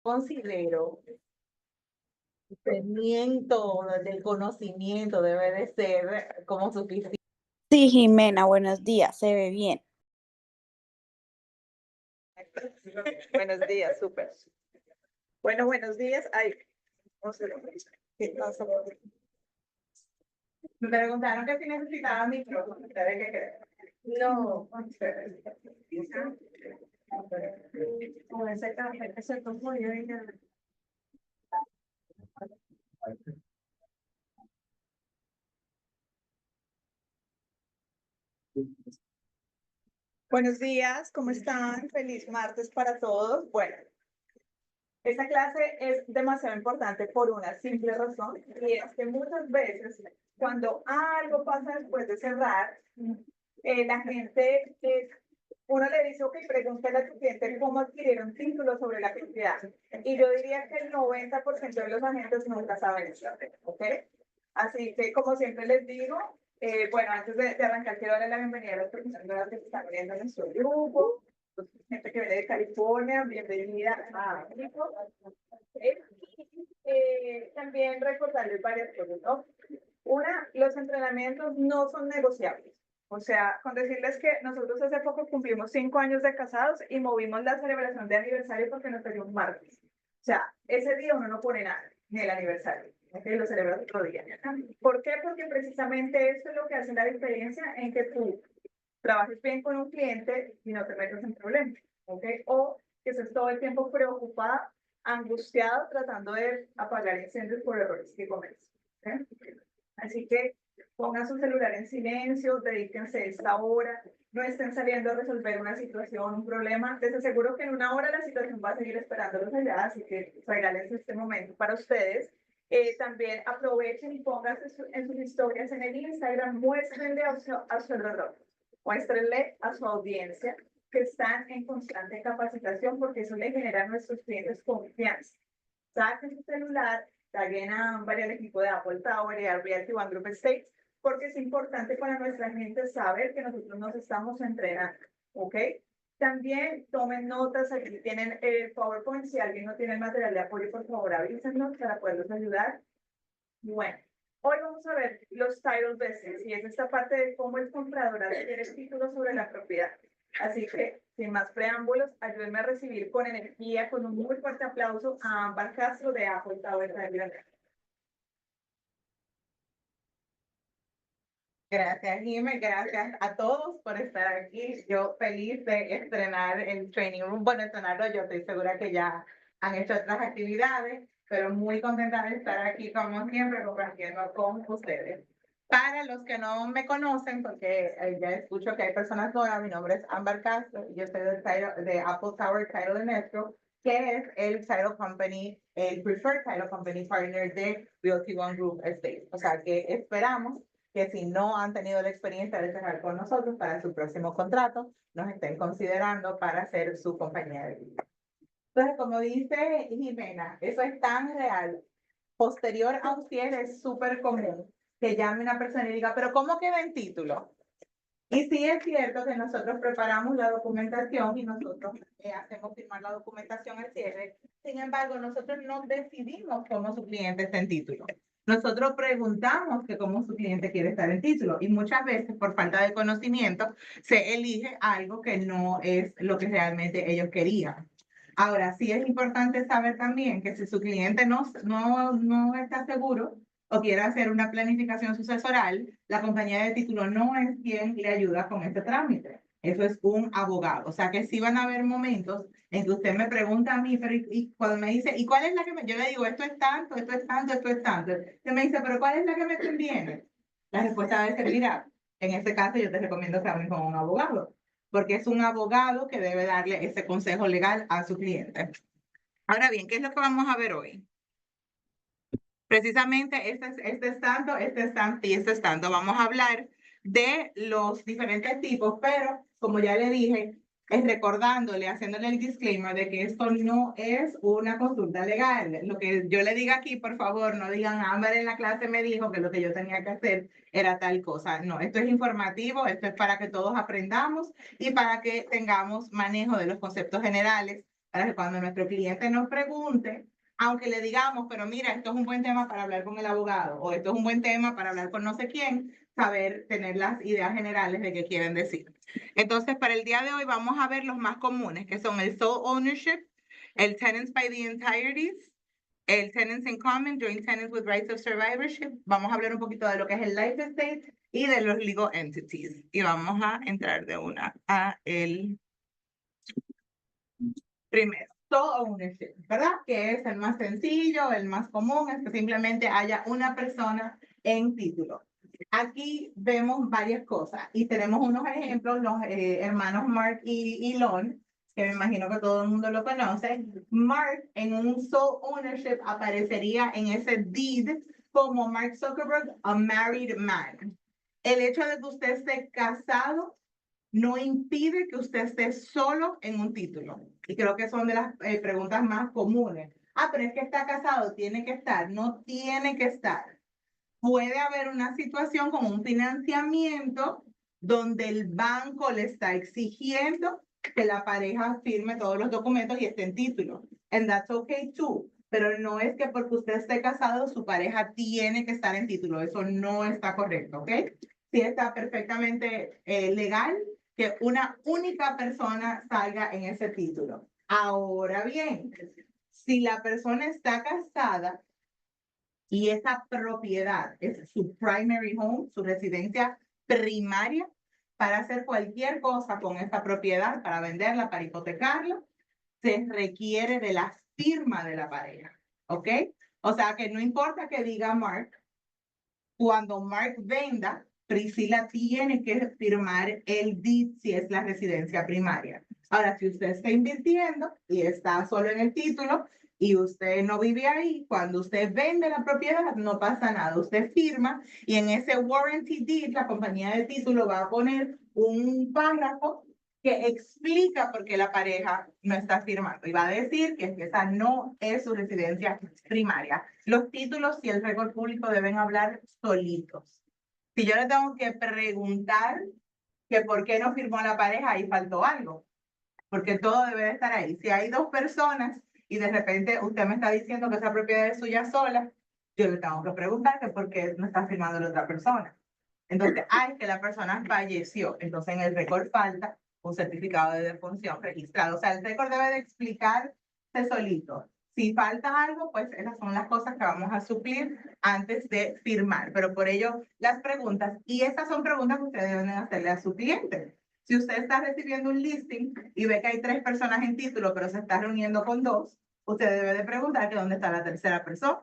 considero que del conocimiento debe de ser como suficiente. Sí, Jimena, buenos días, se ve bien. Buenos días, súper. Bueno, buenos días. Ay, no sé qué pasa. Me preguntaron que si necesitaba micrófono. ¿Ustedes qué creen? No, con ese café que se tomó yo ya. Buenos días, ¿cómo están? Feliz martes para todos. Bueno, esta clase es demasiado importante por una simple razón, y es que muchas veces cuando algo pasa después de cerrar, la gente, uno le dice, ok, pregúntale a tu cliente cómo adquirieron títulos sobre la propiedad. Y yo diría que el 90% de los agentes nunca saben eso, ¿ok? Así que, como siempre les digo, bueno, antes de arrancar, quiero darle la bienvenida a las personas nuevas que se están viendo en nuestro grupo, gente que viene de California, bienvenida a México. También recordarles varias cosas, ¿no? Una, los entrenamientos no son negociables. O sea, con decirles que nosotros hace poco cumplimos 5 años de casados y movimos la celebración de aniversario porque nos salió un martes. O sea, ese día uno no pone nada, ni el aniversario, que lo celebras otro día. ¿Por qué? Porque precisamente eso es lo que hace la diferencia en que tú trabajes bien con un cliente y no te metas en problemas, ¿ok? O que estés todo el tiempo preocupado, angustiado, tratando de apagar incendios por errores que cometes. ¿Okay? Así que pongan su celular en silencio, dedíquense esta hora, no estén saliendo a resolver una situación, un problema. Les aseguro que en una hora la situación va a seguir esperándolos allá, así que regálense este momento para ustedes. También aprovechen y pónganse en sus historias en el Instagram, muéstrenle a su alrededor, muéstrenle a su audiencia que están en constante capacitación, porque eso le genera a nuestros clientes confianza. Saquen su celular, taguen a Ámbar y al equipo de Apple Tower y a Realty One Group Estates, porque es importante para nuestra gente saber que nosotros nos estamos entrenando, ¿ok? También tomen notas, aquí tienen el PowerPoint, si alguien no tiene el material de apoyo, por favor avísenos para poderlos ayudar. Bueno, hoy vamos a ver los title business, y es esta parte de cómo el comprador adquiere el título sobre la propiedad. Así que, sin más preámbulos, ayúdenme a recibir con energía, con un muy fuerte aplauso a Ámbar Castro de Apple Tower. Gracias, Jimé. Gracias a todos por estar aquí. Yo feliz de estrenar el training room. Bueno, estrenarlo yo, estoy segura que ya han hecho otras actividades, pero muy contenta de estar aquí como siempre compartiendo con ustedes. Para los que no me conocen, porque ya escucho que hay personas nuevas, mi nombre es Ámbar Castro y yo soy de Apple Tower Title and Escrow, que es el title company, el preferred title company partner de Realty One Group Estates. O sea que esperamos que si no han tenido la experiencia de cerrar con nosotros para su próximo contrato, nos estén considerando para ser su compañía de vida. Entonces, como dice Jimena, eso es tan real. Posterior a un cierre es súper común que llame una persona y diga, pero ¿cómo queda en título? Y sí es cierto que nosotros preparamos la documentación y nosotros hacemos firmar la documentación al cierre. Sin embargo, nosotros no decidimos cómo su cliente está en título. Nosotros preguntamos que cómo su cliente quiere estar en título y muchas veces por falta de conocimiento se elige algo que no es lo que realmente ellos querían. Ahora, sí es importante saber también que si su cliente no está seguro o quiere hacer una planificación sucesoral, la compañía de título no es quien le ayuda con este trámite. Eso es un abogado. O sea que sí van a haber momentos en que usted me pregunta a mí, pero y cuando me dice, ¿y cuál es la que me...? Yo le digo, esto es tanto, esto es tanto, esto es tanto. Usted me dice, ¿pero cuál es la que me conviene? La respuesta debe ser, mira, en este caso yo te recomiendo que hables con un abogado, porque es un abogado que debe darle ese consejo legal a su cliente. Ahora bien, ¿qué es lo que vamos a ver hoy? Precisamente este es tanto, este es tanto y este es tanto. Vamos a hablar de los diferentes tipos, pero como ya le dije, es recordándole, haciéndole el disclaimer de que esto no es una consulta legal. Lo que yo le diga aquí, por favor, no digan, Ámbar en la clase me dijo que lo que yo tenía que hacer era tal cosa. No, esto es informativo, esto es para que todos aprendamos y para que tengamos manejo de los conceptos generales para que cuando nuestro cliente nos pregunte, aunque le digamos, pero mira, esto es un buen tema para hablar con el abogado, o esto es un buen tema para hablar con no sé quién, saber tener las ideas generales de qué quieren decir. Entonces, para el día de hoy vamos a ver los más comunes, que son el sole ownership, el tenants by the entireties, el tenants in common, joint tenants with rights of survivorship. Vamos a hablar un poquito de lo que es el life estate y de los legal entities. Y vamos a entrar de una a el primero. Sole ownership, ¿verdad? Que es el más sencillo, el más común, es que simplemente haya una persona en título. Aquí vemos varias cosas y tenemos unos ejemplos, los hermanos Mark y Lon, que me imagino que todo el mundo lo conoce. Mark en un sole ownership aparecería en ese deed como Mark Zuckerberg, a married man. El hecho de que usted esté casado no impide que usted esté solo en un título. Y creo que son de las preguntas más comunes. Ah, pero es que está casado, tiene que estar. No tiene que estar. Puede haber una situación como un financiamiento donde el banco le está exigiendo que la pareja firme todos los documentos y esté en título. And that's okay too. Pero no es que porque usted esté casado, su pareja tiene que estar en título. Eso no está correcto, ¿ok? Sí está perfectamente legal que una única persona salga en ese título. Ahora bien, si la persona está casada y esa propiedad es su primary home, su residencia primaria, para hacer cualquier cosa con esa propiedad, para venderla, para hipotecarla, se requiere de la firma de la pareja, ¿ok? O sea que no importa que diga Mark, cuando Mark venda, Priscila tiene que firmar el deed si es la residencia primaria. Ahora, si usted está invirtiendo y está solo en el título y usted no vive ahí, cuando usted vende la propiedad no pasa nada. Usted firma y en ese warranty deed la compañía de título va a poner un párrafo que explica por qué la pareja no está firmando y va a decir que esa no es su residencia primaria. Los títulos y el récord público deben hablar solitos. Si yo le tengo que preguntar que por qué no firmó la pareja, ahí faltó algo, porque todo debe de estar ahí. Si hay dos personas y de repente usted me está diciendo que esa propiedad es suya sola, yo le tengo que preguntar que por qué no está firmando la otra persona. Entonces, hay que la persona falleció, entonces en el récord falta un certificado de defunción registrado. O sea, el récord debe de explicarse solito. Si falta algo, pues esas son las cosas que vamos a suplir antes de firmar. Pero por ello, las preguntas, y estas son preguntas que ustedes deben hacerle a su cliente. Si usted está recibiendo un listing y ve que hay 3 personas en título, pero se está reuniendo con 2, usted debe de preguntar que dónde está la tercera persona.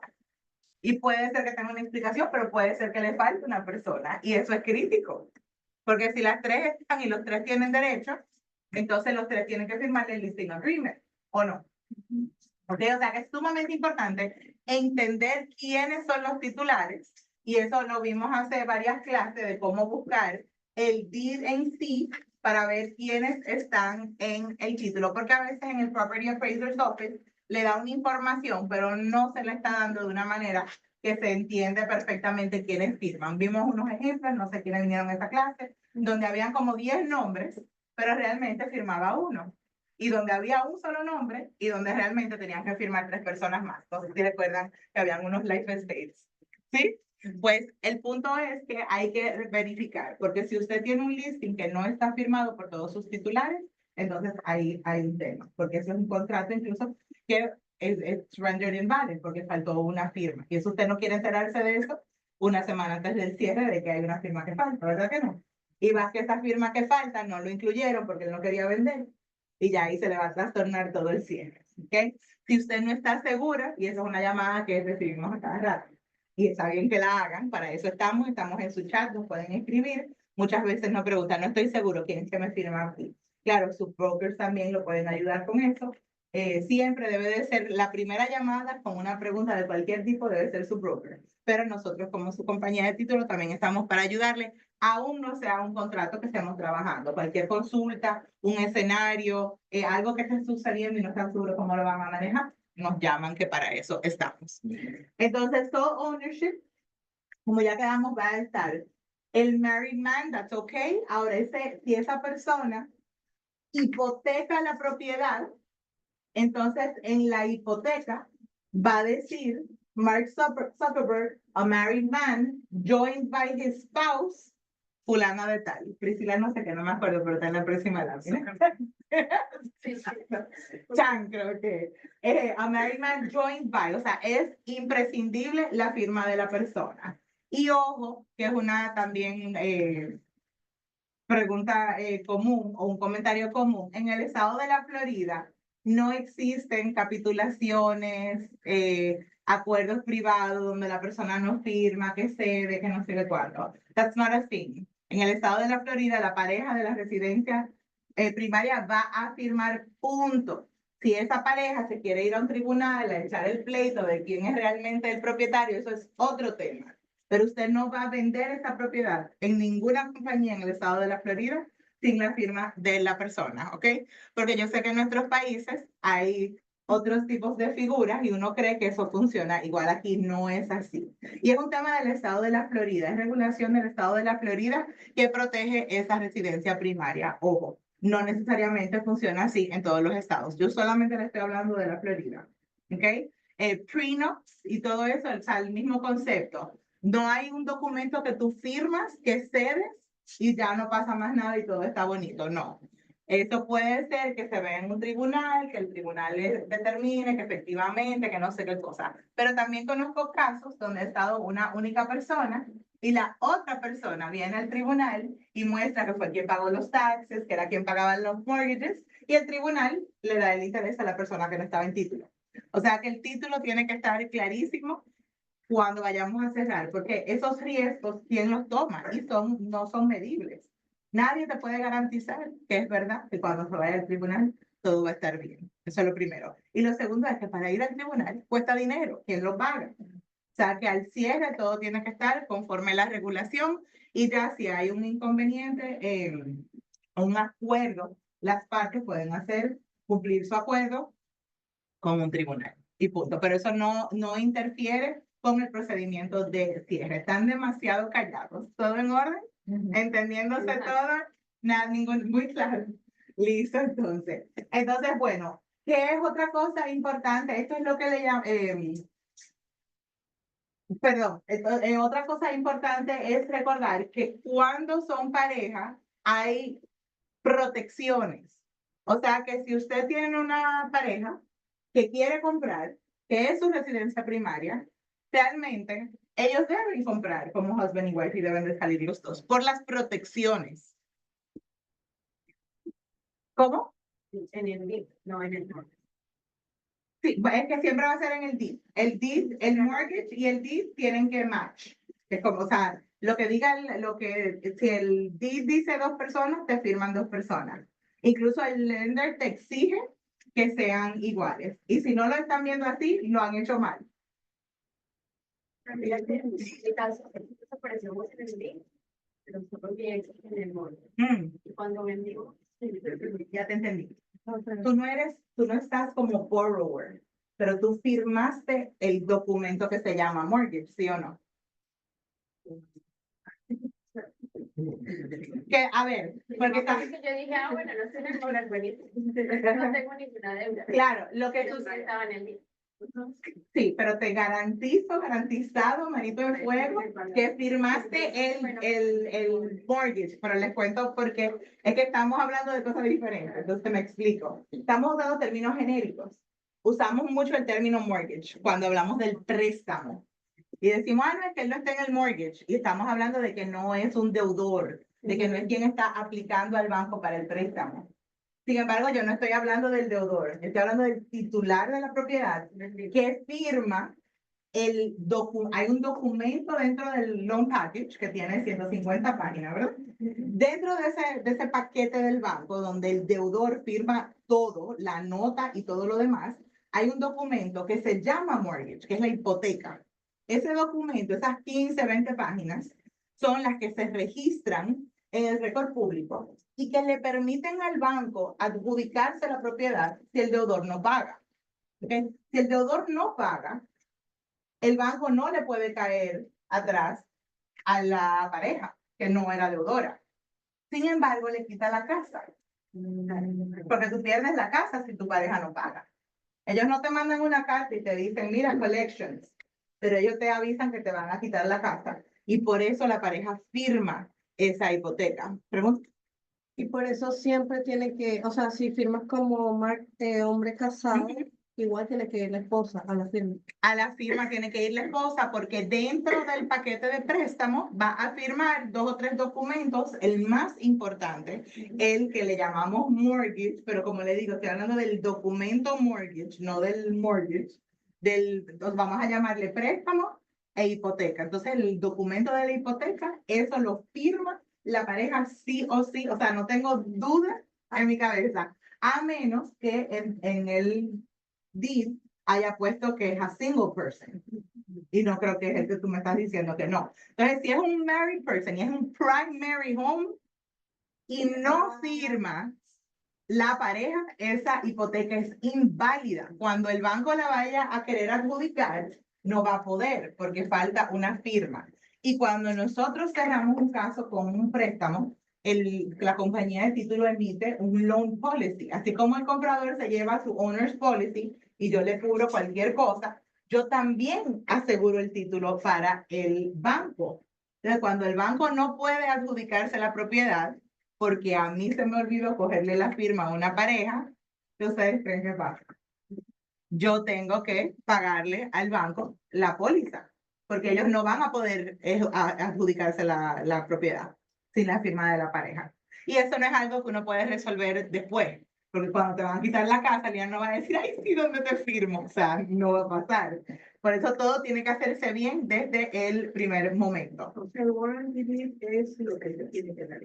Y puede ser que tenga una explicación, pero puede ser que le falte una persona. Y eso es crítico. Porque si las 3 están y los 3 tienen derecho, entonces los 3 tienen que firmar el listing agreement, ¿o no? ¿Okay? O sea que es sumamente importante entender quiénes son los titulares. Y eso lo vimos hace varias clases de cómo buscar el deed en sí para ver quiénes están en el título. Porque a veces en el Property Appraiser's Office le da una información, pero no se le está dando de una manera que se entiende perfectamente quiénes firman. Vimos unos ejemplos, no sé quiénes vinieron a esta clase, donde habían como 10 nombres, pero realmente firmaba uno. Y donde había un solo nombre y donde realmente tenían que firmar 3 personas más. Entonces, si recuerdan que habían unos life estates. ¿Sí? Pues el punto es que hay que verificar, porque si usted tiene un listing que no está firmado por todos sus titulares, entonces ahí hay un tema, porque eso es un contrato incluso que es rendered invalid, porque faltó una firma. Y eso usted no quiere enterarse de eso una semana antes del cierre de que hay una firma que falta, ¿verdad que no? Y más que esa firma que falta no lo incluyeron porque él no quería vender. Y ya ahí se le va a trastornar todo el cierre, ¿ok? Si usted no está segura, y esa es una llamada que recibimos a cada rato, y está bien que la hagan, para eso estamos en su chat, nos pueden escribir, muchas veces nos preguntan, no estoy seguro, ¿quién es que me firma aquí? Claro, sus brokers también lo pueden ayudar con eso. Siempre debe de ser la primera llamada con una pregunta de cualquier tipo, debe ser su broker. Pero nosotros como su compañía de título también estamos para ayudarle, aún no sea un contrato que estemos trabajando. Cualquier consulta, un escenario, algo que esté sucediendo y no están seguros cómo lo van a manejar, nos llaman que para eso estamos. Entonces, sole ownership, como ya quedamos, va a estar el married man, that's okay. Ahora, si esa persona hipoteca la propiedad, Entonces, en la hipoteca va a decir Mark Zuckerberg, a married man, joined by his spouse, fulana de tal. Priscila no sé qué, no me acuerdo, pero está en la próxima lámina. Chan, creo que. A married man joined by, o sea, es imprescindible la firma de la persona. Y ojo, que es una también pregunta común o un comentario común. En el estado de la Florida no existen capitulaciones, acuerdos privados donde la persona no firma, que cede, que no sé de cuándo. That's not a thing. En el estado de la Florida, la pareja de la residencia primaria va a firmar punto. Si esa pareja se quiere ir a un tribunal a echar el pleito de quién es realmente el propietario, eso es otro tema. Pero usted no va a vender esa propiedad en ninguna compañía en el estado de la Florida sin la firma de la persona, ¿ok? Porque yo sé que en nuestros países hay otros tipos de figuras y uno cree que eso funciona. Igual aquí no es así. Y es un tema del estado de la Florida, es regulación del estado de la Florida que protege esa residencia primaria. Ojo, no necesariamente funciona así en todos los estados. Yo solamente le estoy hablando de la Florida, ¿ok? Prenups y todo eso, o sea, el mismo concepto. No hay un documento que tú firmas, que cedes y ya no pasa más nada y todo está bonito. No. Eso puede ser que se vea en un tribunal, que el tribunal determine que efectivamente, que no sé qué cosa. Pero también conozco casos donde ha estado una única persona y la otra persona viene al tribunal y muestra que fue quien pagó los taxes, que era quien pagaba los mortgages, y el tribunal le da el interés a la persona que no estaba en título. O sea que el título tiene que estar clarísimo cuando vayamos a cerrar, porque esos riesgos, ¿quién los toma? Y no son medibles. Nadie te puede garantizar que es verdad que cuando se vaya al tribunal todo va a estar bien. Eso es lo primero. Y lo segundo es que para ir al tribunal cuesta dinero. ¿Quién lo paga? O sea, que al cierre todo tiene que estar conforme a la regulación y ya si hay un inconveniente o un acuerdo, las partes pueden hacer cumplir su acuerdo con un tribunal y punto. Pero eso no interfiere con el procedimiento de cierre. Están demasiado callados. ¿Todo en orden? Entendiéndose todo, nada, muy claro. Listo, entonces. Entonces, bueno, ¿qué es otra cosa importante? Esto es lo que le llaman, perdón, otra cosa importante es recordar que cuando son pareja hay protecciones. O sea que si usted tiene una pareja que quiere comprar, que es su residencia primaria, realmente ellos deben comprar como husband y wife y deben de salir los dos por las protecciones. ¿Cómo? En el deed, no en el mortgage. Sí, es que siempre va a ser en el deed. El deed, el mortgage y el deed tienen que match. Es como, o sea, lo que diga, si el deed dice 2 personas, te firman 2 personas. Incluso el lender te exige que sean iguales. Y si no lo están viendo así, lo han hecho mal. Mira que en este caso, nosotros aparecemos en el deed, pero nosotros bien en el mortgage. Y cuando vendimos, Ya te entendí. Tú no estás como borrower, pero tú firmaste el documento que se llama mortgage, ¿sí o no? Que, a ver, porque está... yo dije, bueno, no sé me cobrar bonito. No tengo ninguna deuda. Claro, lo que Pero tú... sí estaba en el deed. Sí, pero te garantizo, garantizado, manito de fuego, que firmaste el mortgage, pero les cuento porque es que estamos hablando de cosas diferentes, entonces me explico. Estamos usando términos genéricos. Usamos mucho el término mortgage cuando hablamos del préstamo. Y decimos, no, es que él no está en el mortgage. Y estamos hablando de que no es un deudor, de que no es quien está aplicando al banco para el préstamo. Sin embargo, yo no estoy hablando del deudor, estoy hablando del titular de la propiedad que firma hay un documento dentro del loan package que tiene 150 páginas, ¿verdad? Dentro de ese paquete del banco donde el deudor firma todo, la nota y todo lo demás, hay un documento que se llama mortgage, que es la hipoteca. Ese documento, esas 15, 20 páginas, son las que se registran en el récord público y que le permiten al banco adjudicarse la propiedad si el deudor no paga. ¿Okay? Si el deudor no paga, el banco no le puede caer atrás a la pareja que no era deudora. Sin embargo, le quita la casa. Porque tú pierdes la casa si tu pareja no paga. Ellos no te mandan una carta y te dicen, mira, collections, pero ellos te avisan que te van a quitar la casa. Y por eso la pareja firma esa hipoteca. Pregunta. Y por eso siempre tiene que, o sea, si firmas como hombre casado, igual tiene que ir la esposa a la firma. A la firma tiene que ir la esposa porque dentro del paquete de préstamo va a firmar 2 o 3 documentos, el más importante, el que le llamamos mortgage, pero como le digo, estoy hablando del documento mortgage, no del mortgage, vamos a llamarle préstamo e hipoteca. Entonces el documento de la hipoteca, eso lo firma la pareja sí o sí, o sea, no tengo duda en mi cabeza, a menos que en el deed haya puesto que es a single person. Y no creo que es el que tú me estás diciendo que no. Entonces, si es un married person y es un primary home y no firma la pareja, esa hipoteca es inválida. Cuando el banco la vaya a querer adjudicar, no va a poder porque falta una firma. Y cuando nosotros cerramos un caso con un préstamo, la compañía de título emite un loan policy. Así como el comprador se lleva su owner's policy y yo le cubro cualquier cosa, yo también aseguro el título para el banco. Entonces, cuando el banco no puede adjudicarse la propiedad, porque a mí se me olvidó cogerle la firma a una pareja, ¿qué ustedes creen que pasa? Yo tengo que pagarle al banco la póliza, porque ellos no van a poder adjudicarse la propiedad sin la firma de la pareja. Y eso no es algo que uno puede resolver después, porque cuando te van a quitar la casa, ya no va a decir, ay, sí, ¿dónde te firmo? O sea, no va a pasar. Por eso todo tiene que hacerse bien desde el primer momento. O sea, el warranty deed es lo que se tiene que dar.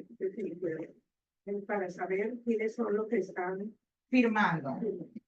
Para saber quiénes son los que están Firmando.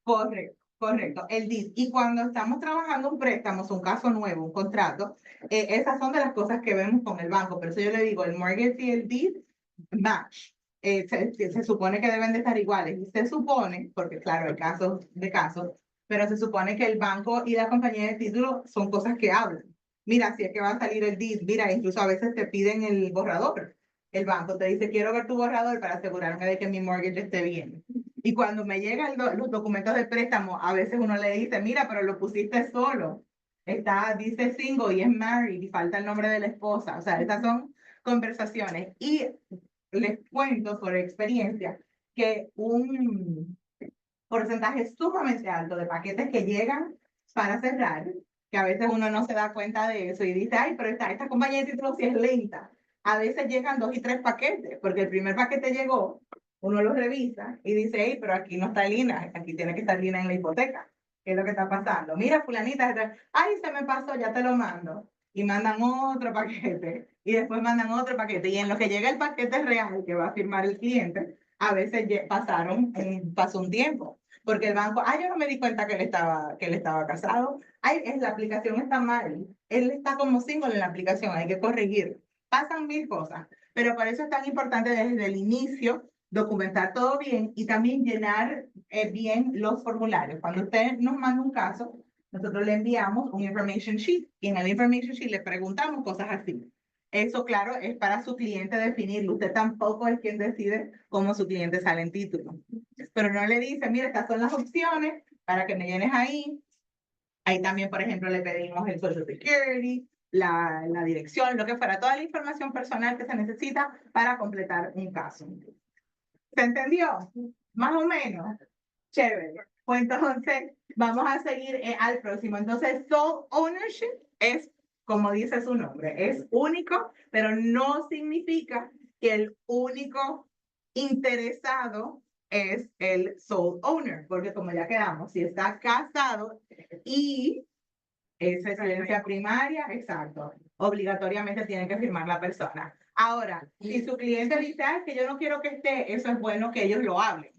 Correcto. Correcto, el deed. Y cuando estamos trabajando un préstamo, un caso nuevo, un contrato, esas son de las cosas que vemos con el banco. Por eso yo le digo, el mortgage y el deed match. Se supone que deben de estar iguales. Y se supone, porque claro, hay casos de casos, pero se supone que el banco y la compañía de título son cosas que hablan. Mira, si es que va a salir el deed, mira, incluso a veces te piden el borrador. El banco te dice, quiero ver tu borrador para asegurarme de que mi mortgage esté bien. Y cuando me llegan los documentos de préstamo, a veces uno le dice, mira, pero lo pusiste solo. Dice single y es married y falta el nombre de la esposa. O sea, esas son conversaciones. Y les cuento por experiencia que un porcentaje sumamente alto de paquetes que llegan para cerrar, que a veces uno no se da cuenta de eso y dice, ay, pero esta compañía de títulos sí es lenta. A veces llegan 2 y 3 paquetes, porque el primer paquete llegó, uno lo revisa y dice, hey, pero aquí no está Lina, aquí tiene que estar Lina en la hipoteca. ¿Qué es lo que está pasando? Mira, fulanita, ay, se me pasó, ya te lo mando. Y mandan otro paquete, y después mandan otro paquete. Y en lo que llega el paquete real que va a firmar el cliente, a veces pasó un tiempo. Porque el banco, yo no me di cuenta que él estaba casado. La aplicación está mal. Él está como single en la aplicación, hay que corregir. Pasan 1000 cosas. Pero por eso es tan importante desde el inicio documentar todo bien y también llenar bien los formularios. Cuando usted nos manda un caso, nosotros le enviamos un information sheet y en el information sheet le preguntamos cosas así. Eso, claro, es para su cliente definirlo. Usted tampoco es quien decide cómo su cliente sale en título. Pero no le dice, mira, estas son las opciones para que me llenes ahí. Ahí también, por ejemplo, le pedimos el Social Security, la dirección, lo que fuera, toda la información personal que se necesita para completar un caso. ¿Se entendió? Más o menos. Chévere. Pues entonces, vamos a seguir al próximo. Entonces, sole ownership es, como dice su nombre, es único, pero no significa que el único interesado es el sole owner, porque como ya quedamos, si está casado y es residencia primaria, exacto, obligatoriamente tiene que firmar la persona. Ahora, si su cliente dice, que yo no quiero que esté, eso es bueno que ellos lo hablen.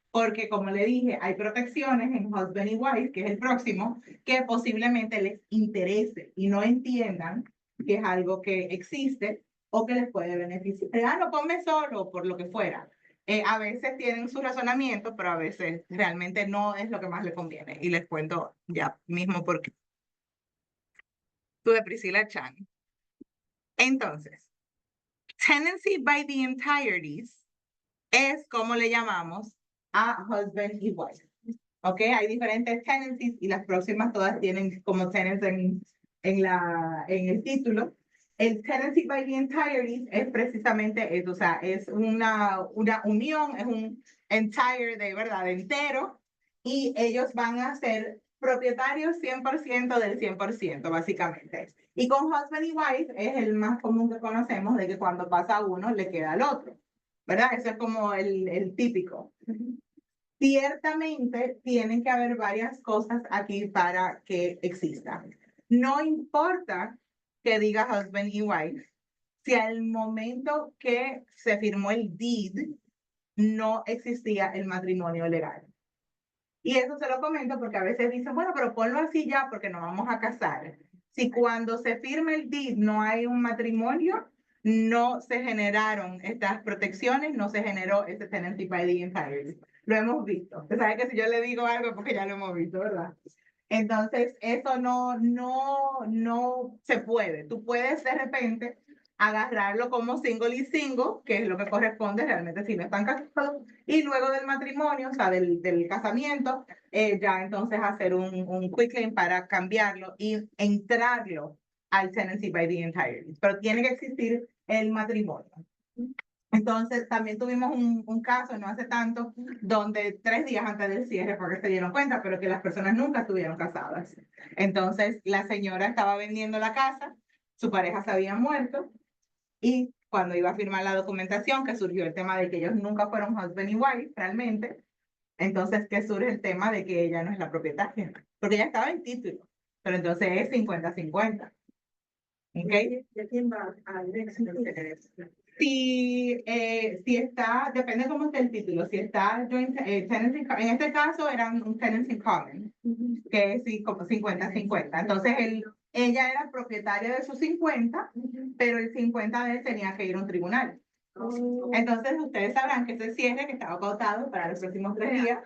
Porque como le dije, hay protecciones en Husband y Wife, que es el próximo, que posiblemente les interese y no entiendan que es algo que existe o que les puede beneficiar. No ponme solo, por lo que fuera. A veces tienen su razonamiento, pero a veces realmente no es lo que más les conviene. Y les cuento ya mismo por qué. De Priscilla Chan. Entonces, tenancy by the entireties es como le llamamos a husband y wife. ¿ok? Hay diferentes tenancies y las próximas todas tienen como tenants en el título. El tenancy by the entirety es precisamente eso, o sea, es una unión, es un entire de verdad, entero, y ellos van a ser propietarios 100% del 100%, básicamente. Y con husband y wife es el más común que conocemos de que cuando pasa uno le queda al otro, ¿verdad? Eso es como el típico. Ciertamente tienen que haber varias cosas aquí para que exista. No importa que diga husband y wife, si al momento que se firmó el deed no existía el matrimonio legal. Y eso se lo comento porque a veces dicen, bueno, pero ponlo así ya porque nos vamos a casar. Si cuando se firme el deed no hay un matrimonio, no se generaron estas protecciones, no se generó ese tenancy by the entirety. Lo hemos visto. Usted sabe que si yo le digo algo es porque ya lo hemos visto, ¿verdad? Entonces, eso no se puede. Tú puedes de repente agarrarlo como single y single, que es lo que corresponde realmente si no están casados, y luego del matrimonio, o sea, del casamiento, ya entonces hacer un quick claim para cambiarlo y entrarlo al tenancy by the entirety. Pero tiene que existir el matrimonio. Entonces, también tuvimos un caso no hace tanto, donde 3 días antes del cierre, porque se dieron cuenta, pero que las personas nunca estuvieron casadas. Entonces, la señora estaba vendiendo la casa, su pareja se había muerto, y cuando iba a firmar la documentación, que surgió el tema de que ellos nunca fueron husband y wife, realmente, entonces, ¿qué surge el tema de que ella no es la propietaria? Porque ella estaba en título, pero entonces es 50-50. ¿Ok? ¿Y a quién va al éxito? Si está, depende cómo esté el título, si está joint, tenancy, en este caso era un tenancy in common, que es sí, como 50-50. Entonces ella era propietaria de sus 50, pero el 50 de él tenía que ir a un tribunal. Entonces ustedes sabrán que ese cierre que estaba pautado para los próximos 3 días,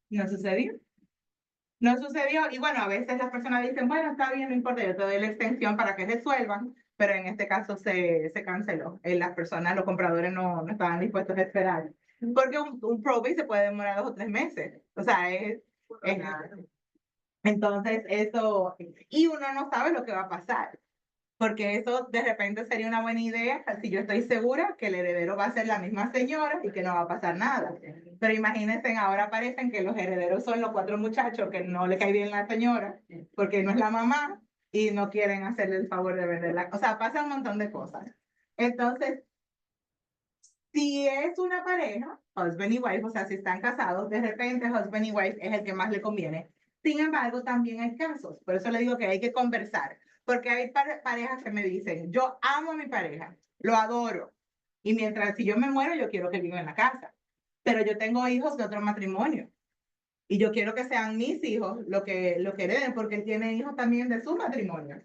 no sucedió. No sucedió, y bueno, a veces las personas dicen, bueno, está bien, no importa, yo te doy la extensión para que resuelvan, pero en este caso se canceló. Las personas, los compradores no estaban dispuestos a esperar, porque un probate se puede demorar 2 o 3 meses, o sea, es entonces eso, y uno no sabe lo que va a pasar, porque eso de repente sería una buena idea si yo estoy segura que el heredero va a ser la misma señora y que no va a pasar nada. Pero imagínense, ahora parecen que los herederos son los 4 muchachos que no le cae bien la señora porque no es la mamá y no quieren hacerle el favor de venderla. O sea, pasa un montón de cosas. Entonces, si es una pareja, husband y wife, o sea, si están casados, de repente husband y wife es el que más le conviene. Sin embargo, también hay casos, por eso le digo que hay que conversar, porque hay parejas que me dicen, yo amo a mi pareja, lo adoro, y mientras si yo me muero, yo quiero que viva en la casa, pero yo tengo hijos de otro matrimonio, y yo quiero que sean mis hijos lo que hereden, porque él tiene hijos también de su matrimonio.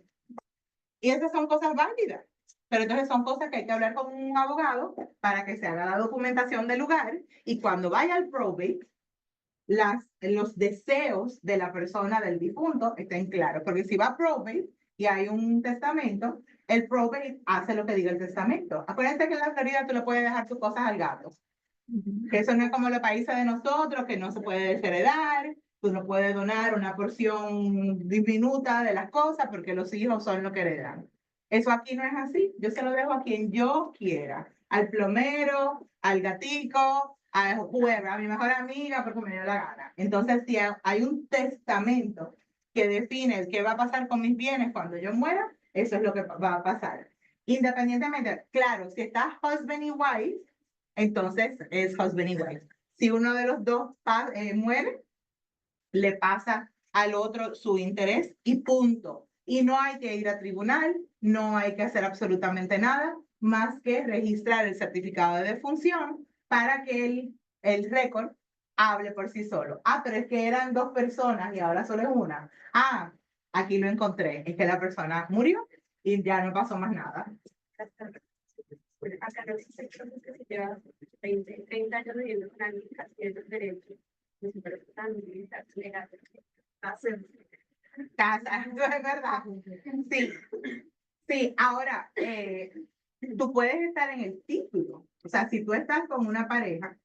Y esas son cosas válidas. Pero entonces son cosas que hay que hablar con un abogado para que se haga la documentación del lugar y cuando vaya al probate, los deseos de la persona del difunto estén claros. Porque si va a probate y hay un testamento, el probate hace lo que diga el testamento. Acuérdense que en la Florida tú le puedes dejar tus cosas al gato. Que eso no es como los países de nosotros, que no se puede desheredar. Tú no puedes donar una porción diminuta de las cosas porque los hijos son los que heredan. Eso aquí no es así. Yo se lo dejo a quien yo quiera. Al plomero, al gatico, a whoever, a mi mejor amiga, porque me dio la gana. Entonces, si hay un testamento que define qué va a pasar con mis bienes cuando yo muera, eso es lo que va a pasar. Independientemente, claro, si está husband y wife, entonces es husband y wife. Si uno de los dos muere, le pasa al otro su interés y punto. Y no hay que ir a tribunal, no hay que hacer absolutamente nada más que registrar el certificado de defunción para que el récord hable por sí solo. Ah, pero es que eran 2 personas y ahora solo es una. Ah, aquí lo encontré, es que la persona murió y ya no pasó más nada. Acá no existe que se lleva 20, 30 años viviendo con alguien que es derechos, no se presentan legal. Casa, eso es verdad. Sí, sí, ahora, tú puedes estar en el título. O sea, si tú estás con una pareja,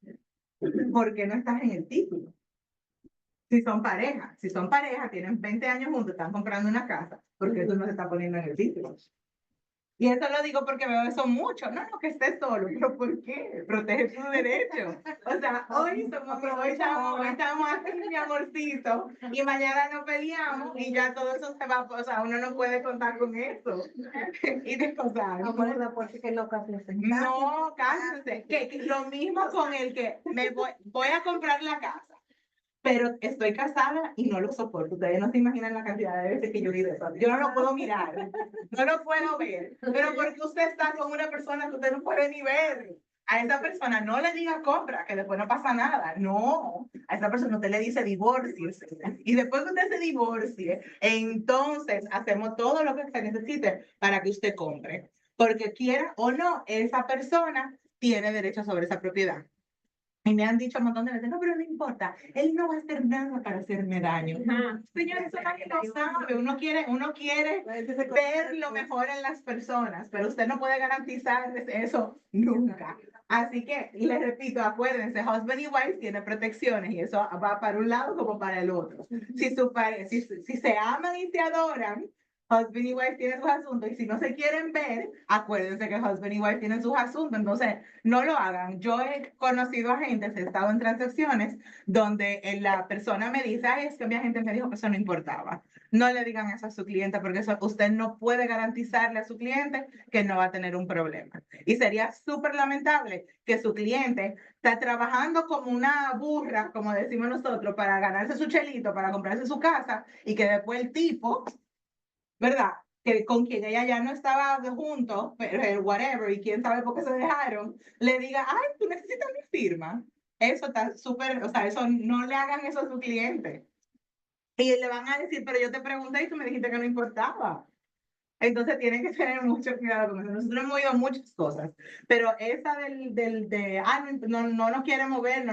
¿por qué no estás en el título? Si son pareja, tienen 20 años juntos, están comprando una casa, porque eso no se está poniendo en el título. Y eso lo digo porque veo eso mucho. No, no, que estés solo. ¿Pero por qué? Protege tu derecho. O sea, hoy estamos aquí, mi amorcito, y mañana nos peleamos y ya todo eso se va. O sea, uno no puede contar con eso. Y de cosas. No pones la puerta que no casi No, cásense. Que lo mismo con el que voy a comprar la casa, pero estoy casada y no lo soporto. Ustedes no se imaginan la cantidad de veces que yo vi eso. Yo no lo puedo mirar, no lo puedo ver. Pero porque usted está con una persona que usted no puede ni ver. A esa persona no le diga compra, que después no pasa nada. No, a esa persona usted le dice divorcie. Y después que usted se divorcie, entonces hacemos todo lo que se necesite para que usted compre. Porque quiera o no, esa persona tiene derecho sobre esa propiedad. Y me han dicho un montón de veces, no, pero no importa, él no va a hacer nada para hacerme daño. Señor, eso nadie lo sabe. Uno quiere ver lo mejor en las personas, pero usted no puede garantizar eso nunca. Así que, les repito, acuérdense, husband y wife tiene protecciones y eso va para un lado como para el otro. Si se aman y se adoran, husband y wife tienen sus asuntos, y si no se quieren ver, acuérdense que husband y wife tienen sus asuntos. Entonces, no lo hagan. Yo he conocido a gente, he estado en transacciones donde la persona me dice, ay, es que mi agente me dijo que eso no importaba. No le digan eso a su cliente, porque eso, usted no puede garantizarle a su cliente que no va a tener un problema. Y sería súper lamentable que su cliente está trabajando como una burra, como decimos nosotros, para ganarse su chelito, para comprarse su casa, y que después el tipo, ¿verdad? Que con quien ella ya no estaba juntos, pero whatever, y quién sabe por qué se dejaron, le diga, ay, tú necesitas mi firma. Eso está súper, o sea, eso no le hagan eso a su cliente. Y le van a decir, pero yo te pregunté y tú me dijiste que no importaba. Entonces tienen que tener mucho cuidado con eso. Nosotros hemos oído muchas cosas, pero esa no nos quiere mover,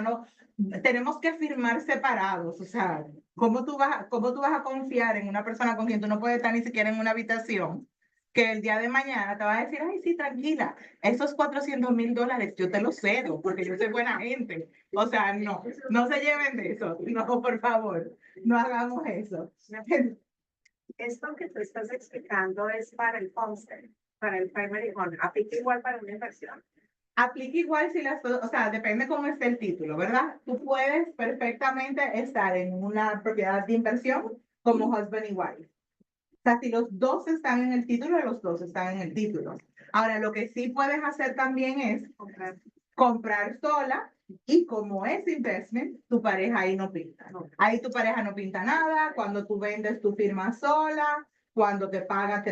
tenemos que firmar separados. O sea, cómo tú vas a confiar en una persona con quien tú no puedes estar ni siquiera en una habitación? Que el día de mañana te va a decir, ay, sí, tranquila, esos $400,000 yo te los cedo porque yo soy buena gente. O sea, no se lleven de eso. No, por favor, no hagamos eso. Esto que tú estás explicando es para el homestead, para el primary home. ¿Aplica igual para una inversión? Aplica igual o sea, depende cómo esté el título, ¿verdad? Tú puedes perfectamente estar en una propiedad de inversión como husband y wife. O sea, si los dos están en el título, los dos están en el título. Ahora, lo que sí puedes hacer también es comprar sola, y como es investment, tu pareja ahí no pinta. Ahí tu pareja no pinta nada. Cuando tú vendes, tu firma sola. Cuando te pagan a ti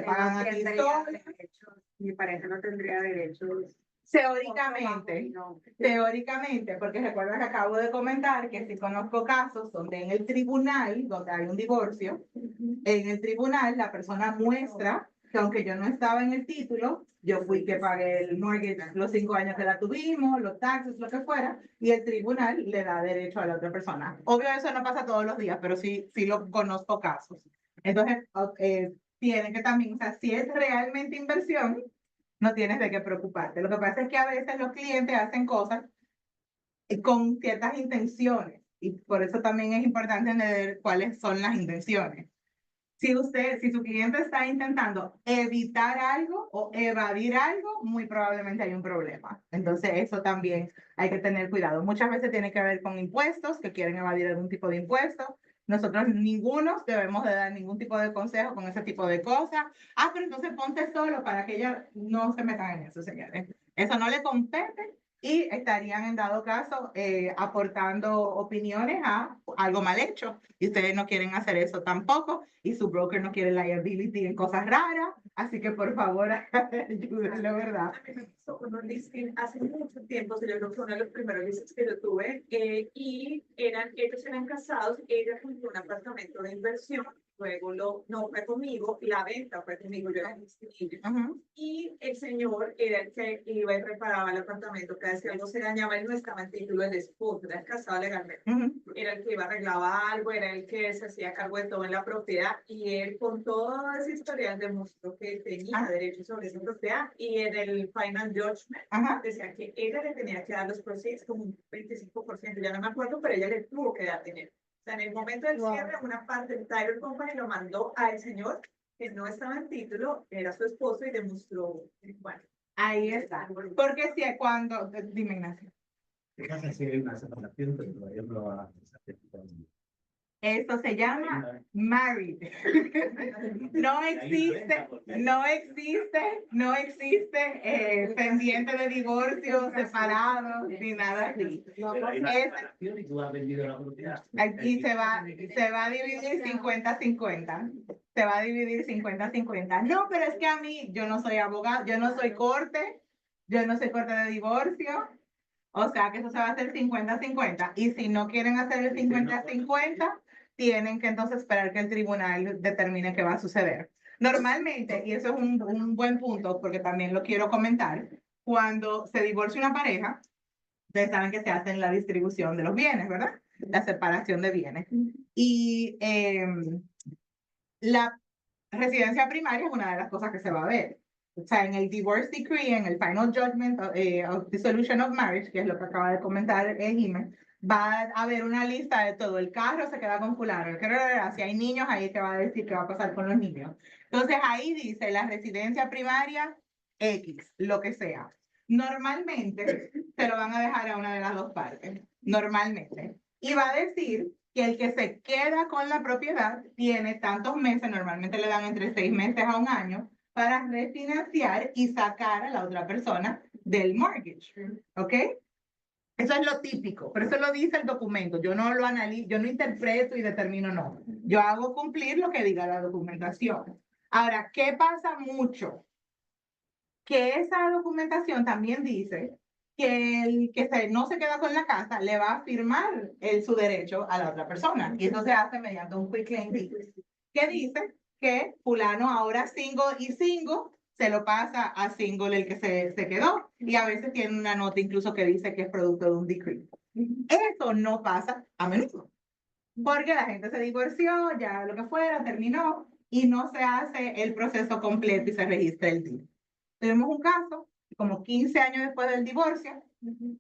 sola. Mi pareja no tendría derechos. Teóricamente, porque recuerda que acabo de comentar que si conozco casos donde en el tribunal, donde hay un divorcio, en el tribunal la persona muestra que aunque yo no estaba en el título, yo fui que pagué el mortgage los 5 años que la tuvimos, los taxes, lo que fuera, y el tribunal le da derecho a la otra persona. Obvio, eso no pasa todos los días, pero sí lo conozco casos. Entonces, tiene que también, o sea, si es realmente inversión, no tienes de qué preocuparte. Lo que pasa es que a veces los clientes hacen cosas con ciertas intenciones, y por eso también es importante entender cuáles son las intenciones. Si su cliente está intentando evitar algo o evadir algo, muy probablemente hay un problema. Entonces, eso también hay que tener cuidado. Muchas veces tiene que ver con impuestos, que quieren evadir algún tipo de impuesto. Nosotros ninguno debemos de dar ningún tipo de consejo con ese tipo de cosas. Pero entonces ponte solo para que ellos no se metan en eso, señores. Eso no le compete, y estarían en dado caso aportando opiniones a algo mal hecho. Y ustedes no quieren hacer eso tampoco, y su broker no quiere liability en cosas raras. Así que por favor, ayúdenlo, ¿verdad? A mí me hizo unos listings hace mucho tiempo, yo creo que fue uno de los primeros listings que yo tuve, y ellos eran casados, ella compró un apartamento de inversión, luego no fue conmigo, la venta fue conmigo, yo era listing. Y el señor era el que iba y reparaba el apartamento, cada vez que algo se dañaba, él no estaba en título del esposo, era casado legalmente. Era el que iba a arreglar algo, era el que se hacía cargo de todo en la propiedad, y él con toda esa historia demostró que tenía derecho sobre esa propiedad, y en el final judgment decía que ella le tenía que dar los procesos como un 25%, ya no me acuerdo, pero ella le tuvo que dar dinero. sea, en el momento del cierre, una parte del title company lo mandó al señor que no estaba en título, era su esposo y demostró, bueno. Ahí está. Porque si cuando, dime Ignacio. ¿Qué pasa si hay una separación, pero todavía no lo ha certificado? Esto se llama married. No existe, no existe pendiente de divorcio, separado, ni nada así. Pero hay una Es- separación y tú has vendido la propiedad. Aquí se va a dividir 50-50. Se va a dividir 50-50. No, pero es que a mí, yo no soy abogado, yo no soy corte de divorcio. O sea que eso se va a hacer 50-50. Y si no quieren hacer el 50-50, tienen que entonces esperar que el tribunal determine qué va a suceder. Normalmente, y eso es un buen punto, porque también lo quiero comentar, cuando se divorcia una pareja, ustedes saben que se hace la distribución de los bienes, ¿verdad? La separación de bienes. Y la residencia primaria es una de las cosas que se va a ver. O sea, en el divorce decree, en el final judgment of dissolution of marriage, que es lo que acaba de comentar Jiménez, va a haber una lista de todo. El carro se queda con fulano, si hay niños, ahí te va a decir qué va a pasar con los niños. Entonces ahí dice la residencia primaria X, lo que sea. Normalmente se lo van a dejar a una de las dos partes, normalmente. Y va a decir que el que se queda con la propiedad tiene tantos meses, normalmente le dan entre 6 meses a un año, para refinanciar y sacar a la otra persona del mortgage, ¿ok? Eso es lo típico, pero eso lo dice el documento. Yo no lo analizo, yo no interpreto y determino, no. Yo hago cumplir lo que diga la documentación. Ahora, ¿qué pasa mucho? Que esa documentación también dice que el que no se queda con la casa le va a firmar su derecho a la otra persona. Y eso se hace mediante un quick claim deed, que dice que fulano ahora single y single se lo pasa a single el que se quedó. Y a veces tiene una nota incluso que dice que es producto de un decree. Eso no pasa a menudo. Porque la gente se divorció, ya lo que fuera, terminó, y no se hace el proceso completo y se registra el deed. Tuvimos un caso, como 15 años después del divorcio,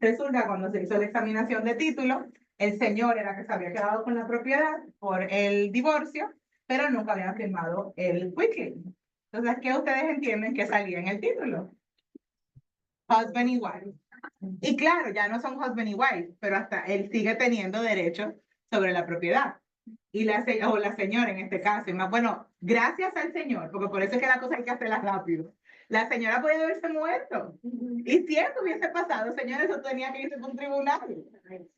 resulta cuando se hizo la examinación de título, el señor era que se había quedado con la propiedad por el divorcio, pero nunca había firmado el quitclaim. Entonces, ¿qué ustedes entienden que salía en el título? Husband y wife. Y claro, ya no son husband y wife, pero hasta él sigue teniendo derecho sobre la propiedad. Y la señora en este caso, y más, bueno, gracias al señor, porque por eso es que la cosa hay que hacerla rápido. La señora podía haberse muerto. Y si eso hubiese pasado, señores, eso tenía que irse por un tribunal.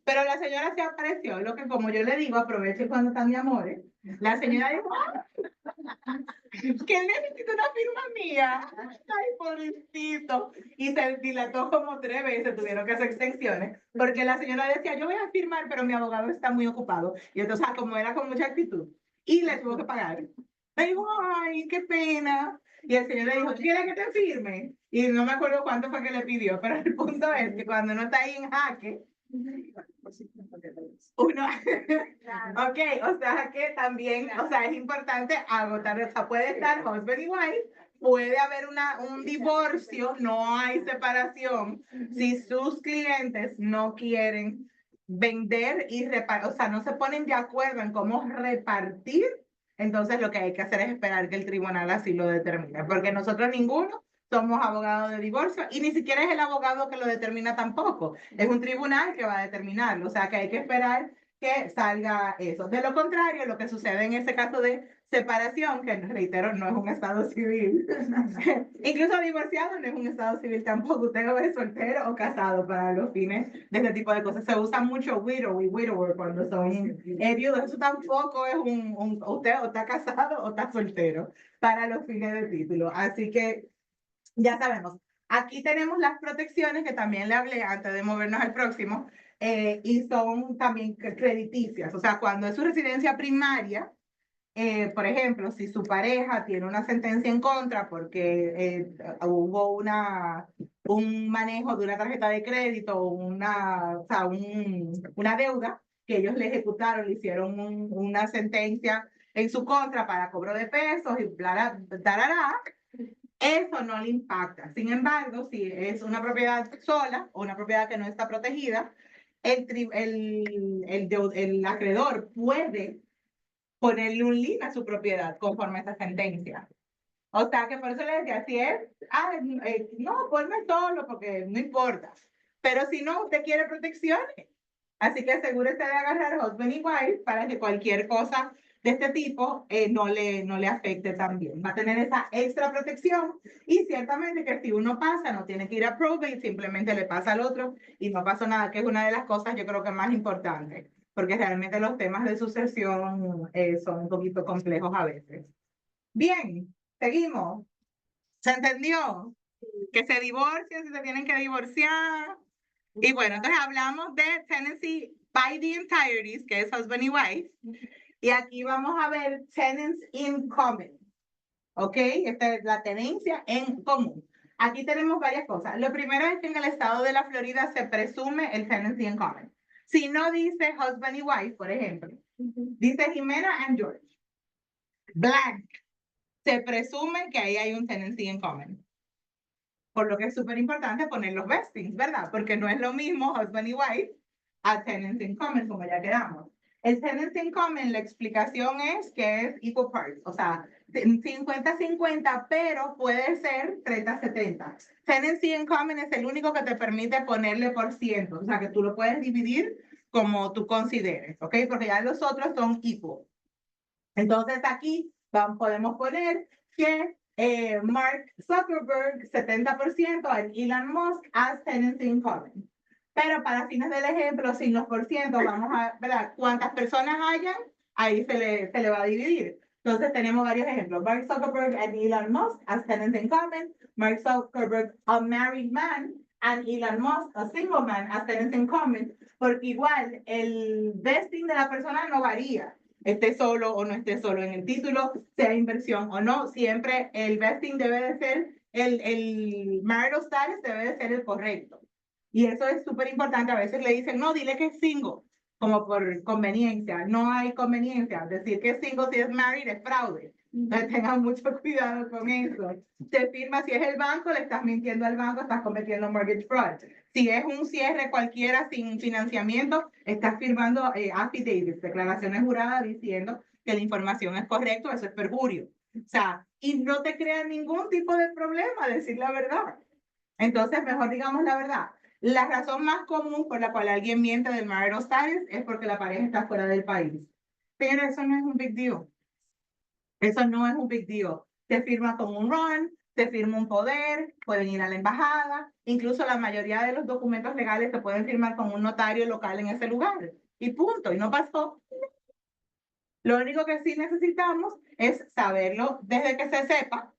Pero la señora se apareció, lo que como yo le digo, aproveche cuando están mi amores. La señora dijo, que él necesita una firma mía. Ay, pobrecito. Y se dilató como 3 veces, tuvieron que hacer extensiones, porque la señora decía, yo voy a firmar, pero mi abogado está muy ocupado. Y entonces, como era con mucha actitud, y le tuvo que pagar. Le digo, ay, qué pena. Y el señor le dijo, ¿tú quieres que te firme? Y no me acuerdo cuánto fue que le pidió, pero el punto es que cuando uno está ahí en jaque, uno, ok, o sea que también, o sea, es importante agotar, o sea, puede estar husband y wife, puede haber un divorcio, no hay separación, si sus clientes no quieren vender y repartir, o sea, no se ponen de acuerdo en cómo repartir, entonces lo que hay que hacer es esperar que el tribunal así lo determine, porque nosotros ninguno somos abogados de divorcio y ni siquiera es el abogado que lo determina tampoco. Es un tribunal que va a determinarlo. O sea que hay que esperar que salga eso. De lo contrario, lo que sucede en ese caso de separación, que reitero, no es un estado civil. Incluso divorciado no es un estado civil tampoco. Usted lo ve soltero o casado para los fines de este tipo de cosas. Se usa mucho widow y widower cuando son viudos. Eso tampoco es usted o está casado o está soltero para los fines de título. Así que ya sabemos, aquí tenemos las protecciones que también le hablé antes de movernos al próximo, y son también crediticias. O sea, cuando es su residencia primaria, por ejemplo, si su pareja tiene una sentencia en contra porque hubo un manejo de una tarjeta de crédito, o sea, una deuda que ellos le ejecutaron, le hicieron una sentencia en su contra para cobro de pesos y bla, tarará, eso no le impacta. Sin embargo, si es una propiedad sola o una propiedad que no está protegida, el acreedor puede ponerle un lien a su propiedad conforme a esa sentencia. O sea, que por eso le decía, si es, no, ponme solo porque no importa. Pero si no, usted quiere protecciones. Así que asegúrese de agarrar husband y wife para que cualquier cosa de este tipo no le afecte también. Va a tener esa extra protección y ciertamente que si uno pasa, no tiene que ir a probate, simplemente le pasa al otro y no pasa nada, que es una de las cosas yo creo que más importantes, porque realmente los temas de sucesión son un poquito complejos a veces. Bien, seguimos. ¿Se entendió? Que se divorcien si se tienen que divorciar. Y bueno, entonces hablamos de tenancy by the entireties, que es husband y wife. Y aquí vamos a ver tenants in common. ¿Ok? Esta es la tenencia en común. Aquí tenemos varias cosas. Lo primero es que en el estado de la Florida se presume el tenancy in common. Si no dice husband y wife, por ejemplo, dice Jimena and George. Blank. Se presume que ahí hay un tenancy in common. Por lo que es súper importante poner los vestings, ¿verdad? Porque no es lo mismo husband y wife a tenants in common, como ya quedamos. El tenants in common, la explicación es que es equal parts, o sea, 50-50, pero puede ser 30-70. Tenancy in common es el único que te permite ponerle por ciento, o sea, que tú lo puedes dividir como tú consideres, ¿ok? Porque ya los otros son equal. Entonces aquí podemos poner que Mark Zuckerberg 70% and Elon Musk as tenants in common. Pero para fines del ejemplo, sin los por ciento, vamos a ver cuántas personas hayan, ahí se le va a dividir. Entonces tenemos varios ejemplos. Mark Zuckerberg and Elon Musk as tenants in common. Mark Zuckerberg, a married man, and Elon Musk, a single man, as tenants in common. Porque igual el vesting de la persona no varía. Esté solo o no esté solo en el título, sea inversión o no, siempre el vesting debe de ser, el marital status debe de ser el correcto. Y eso es súper importante. A veces le dicen, no, dile que es single, como por conveniencia. No hay conveniencia. Decir que es single si es married es fraude. Entonces tengan mucho cuidado con eso. Se firma, si es el banco, le estás mintiendo al banco, estás cometiendo mortgage fraud. Si es un cierre cualquiera sin financiamiento, estás firmando affidavits, declaraciones juradas diciendo que la información es correcta, eso es perjurio. O sea, y no te crea ningún tipo de problema decir la verdad. Entonces, mejor digamos la verdad. La razón más común por la cual alguien miente del marital status es porque la pareja está fuera del país. Pero eso no es un big deal. Eso no es un big deal. Se firma con un RON, se firma un poder, pueden ir a la embajada, incluso la mayoría de los documentos legales se pueden firmar con un notario local en ese lugar. Y punto, y no pasó. Lo único que sí necesitamos es saberlo desde que se sepa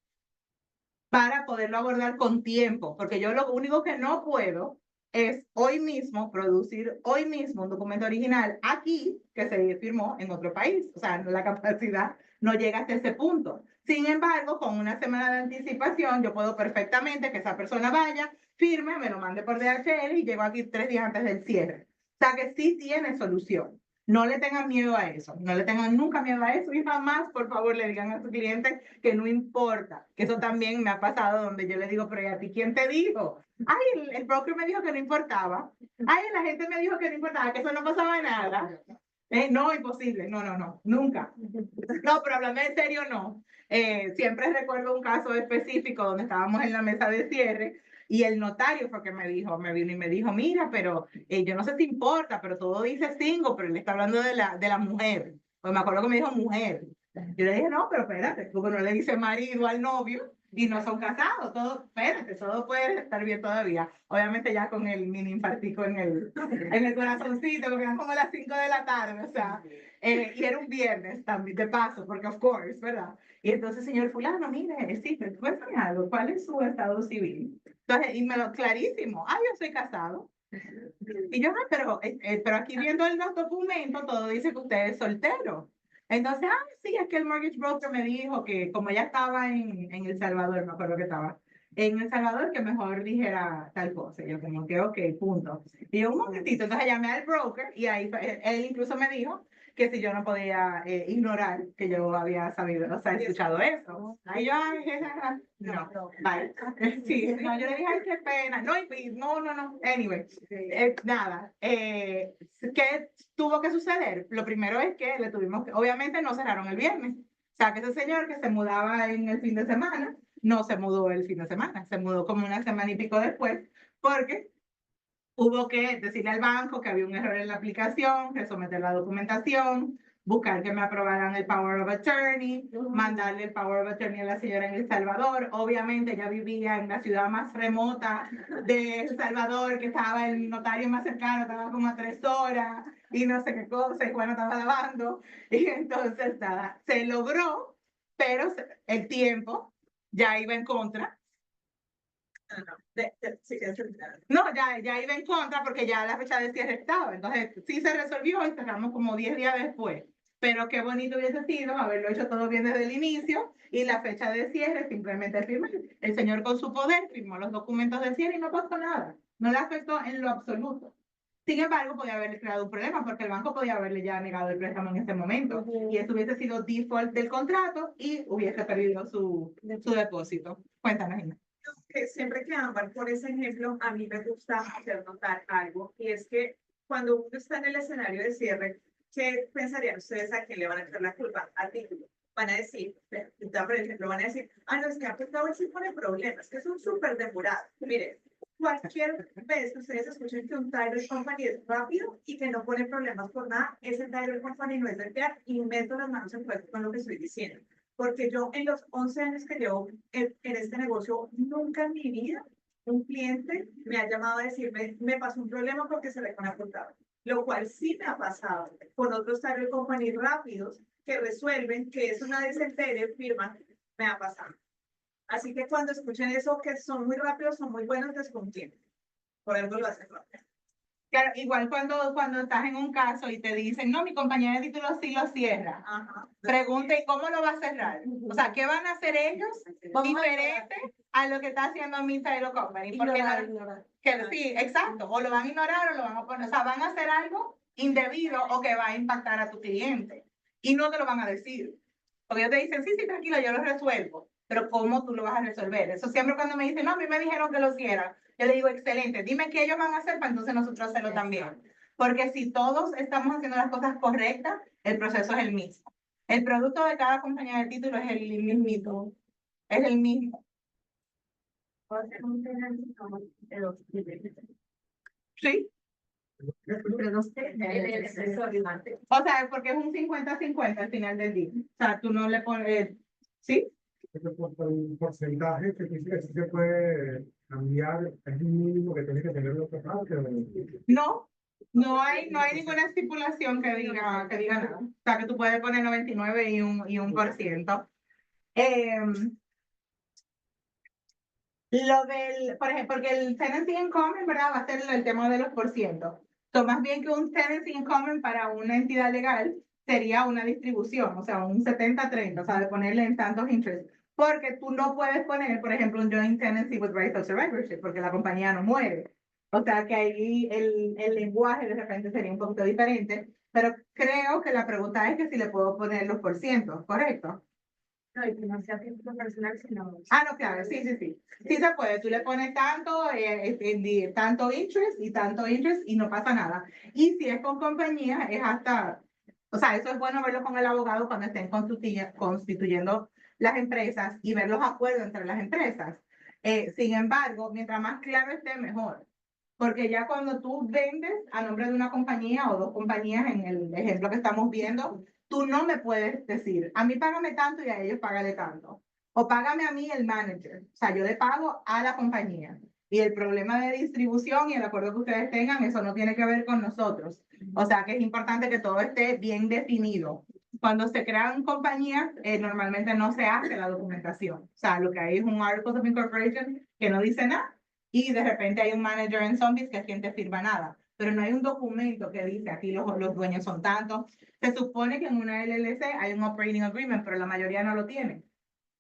para poderlo abordar con tiempo, porque yo lo único que no puedo es hoy mismo producir hoy mismo un documento original aquí que se firmó en otro país. O sea, la capacidad no llega hasta ese punto. Sin embargo, con una semana de anticipación, yo puedo perfectamente que esa persona vaya, firme, me lo mande por DHL y llego aquí 3 días antes del cierre. O sea, que sí tiene solución. No le tengan miedo a eso, no le tengan nunca miedo a eso y jamás, por favor, le digan a su cliente que no importa, que eso también me ha pasado donde yo le digo, pero ¿y a ti quién te dijo? Ay, el broker me dijo que no importaba. Ay, la gente me dijo que no importaba, que eso no pasaba nada. No, imposible, no, nunca. No, pero hablando en serio, no. Siempre recuerdo un caso específico donde estábamos en la mesa de cierre y el notario fue que me vino y me dijo, mira, pero yo no sé si importa, pero todo dice single, pero él está hablando de la mujer. Pues me acuerdo que me dijo mujer. Yo le dije, no, pero espérate, porque no le dice marido al novio y no son casados, todo, espérate, todo puede estar bien todavía. Obviamente ya con el mini infartico en el corazoncito, porque eran como las 5 de la tarde, o sea, y era un viernes también, de paso, porque of course, ¿verdad? Y entonces, señor fulano, mire, sí, cuéntame algo, ¿cuál es su estado civil? Entonces, y me lo clarísimo, yo soy casado. Y yo, pero aquí viendo el documento, todo dice que usted es soltero. Entonces, sí, es que el mortgage broker me dijo que como ya estaba en El Salvador, me acuerdo que estaba en El Salvador, que mejor dijera tal cosa. Yo como que, ok, punto. Y yo, un momentito, entonces llamé al broker y ahí él incluso me dijo que si yo no podía ignorar que yo había sabido, o sea, escuchado eso. Y yo, ay, no, bye. Sí, no, yo le dije, ay, qué pena. No, no. Anyway, nada. ¿Qué tuvo que suceder? Lo primero es que le tuvimos que, obviamente no cerraron el viernes. O sea, que ese señor que se mudaba en el fin de semana, no se mudó el fin de semana, se mudó como una semana y pico después, porque hubo que decirle al banco que había un error en la aplicación, resometer la documentación, buscar que me aprobaran el Power of Attorney, mandarle el Power of Attorney a la señora en El Salvador. Obviamente ella vivía en la ciudad más remota de El Salvador, que estaba el notario más cercano, estaba como a 3 horas y no sé qué cosa, y Juana estaba lavando. Y entonces nada, se logró, pero el tiempo ya iba en contra. No, ya iba en contra porque ya la fecha de cierre estaba. Entonces, sí se resolvió y cerramos como 10 días después. Pero qué bonito hubiese sido haberlo hecho todo bien desde el inicio y la fecha de cierre simplemente firmar. El señor con su poder firmó los documentos de cierre y no pasó nada. No le afectó en lo absoluto. Sin embargo, podía haberle creado un problema porque el banco podía haberle ya negado el préstamo en ese momento y eso hubiese sido default del contrato y hubiese perdido su depósito. Cuéntanos, Gina. Que siempre que hablan por ese ejemplo, a mí me gusta hacer notar algo, y es que cuando uno está en el escenario de cierre, ¿qué pensarían ustedes a quién le van a echar la culpa? Al título. Van a decir, por ejemplo, van a decir, no, es que aplicado sí pone problemas, que son súper demorados. Miren, cualquier vez que ustedes escuchen que un title company es rápido y que no pone problemas por nada, ese title company no es de fiar, y meto las manos en fuego con lo que estoy diciendo. Porque yo en los 11 años que llevo en este negocio, nunca en mi vida un cliente me ha llamado a decirme, me pasó un problema porque se le con apuntado. Lo cual sí me ha pasado con otros title company rápidos que resuelven, que eso nadie se entere, firman, me ha pasado. Así que cuando escuchen eso, que son muy rápidos, son muy buenos, desconfíen. Por algo lo hacen rápido. Claro, igual cuando estás en un caso y te dicen, no, mi compañía de títulos sí lo cierra. Ajá. Pregunta, ¿y cómo lo va a cerrar? O sea, ¿qué van a hacer ellos diferente a lo que está haciendo mi title company? Porque Ignorar. que sí, exacto, o lo van a ignorar o lo van a poner, o sea, van a hacer algo indebido o que va a impactar a tu cliente y no te lo van a decir. Porque ellos te dicen, sí, tranquilo, yo lo resuelvo, pero ¿cómo tú lo vas a resolver? Eso siempre cuando me dicen, no, a mí me dijeron que lo cierran, yo le digo, excelente, dime qué ellos van a hacer para entonces nosotros hacerlo también. Porque si todos estamos haciendo las cosas correctas, el proceso es el mismo. El producto de cada compañía de título es el mismo. Es el mismo. Sí. Pero no sé, O sea, porque es un 50-50 al final del día. O sea, tú no le pones, ¿sí? Un porcentaje que dice que sí se puede cambiar, es el mínimo que tiene que tener los otros. No hay ninguna estipulación que diga nada. O sea, que tú puedes poner 99 y un por ciento. Por ejemplo, porque el tenancy in common, ¿verdad? Va a ser el tema de los porcientos. Más bien que un tenancy in common para una entidad legal sería una distribución, o sea, un 70-30, o sea, de ponerle en tantos interests. Porque tú no puedes poner, por ejemplo, un joint tenancy with rights of survivorship, porque la compañía no muere. O sea, que ahí el lenguaje de repente sería un poquito diferente, pero creo que la pregunta es que si le puedo poner los porcientos, ¿correcto? no, y que no sea título personal, sino. No, claro, sí. Sí se puede, tú le pones tanto interest y no pasa nada. Y si es con compañía, es hasta, o sea, eso es bueno verlo con el abogado cuando estén constituyendo las empresas y ver los acuerdos entre las empresas. Sin embargo, mientras más claro esté, mejor. Porque ya cuando tú vendes a nombre de una compañía o dos compañías, en el ejemplo que estamos viendo, tú no me puedes decir, a mí págame tanto y a ellos págale tanto. O págame a mí el manager. O sea, yo le pago a la compañía. Y el problema de distribución y el acuerdo que ustedes tengan, eso no tiene que ver con nosotros. O sea, que es importante que todo esté bien definido. Cuando se crean compañías, normalmente no se hace la documentación. O sea, lo que hay es un Articles of Incorporation que no dice nada. Y de repente hay un manager en Zombies que es quien te firma nada. Pero no hay un documento que dice aquí los dueños son tantos. Se supone que en una LLC hay un operating agreement, pero la mayoría no lo tiene.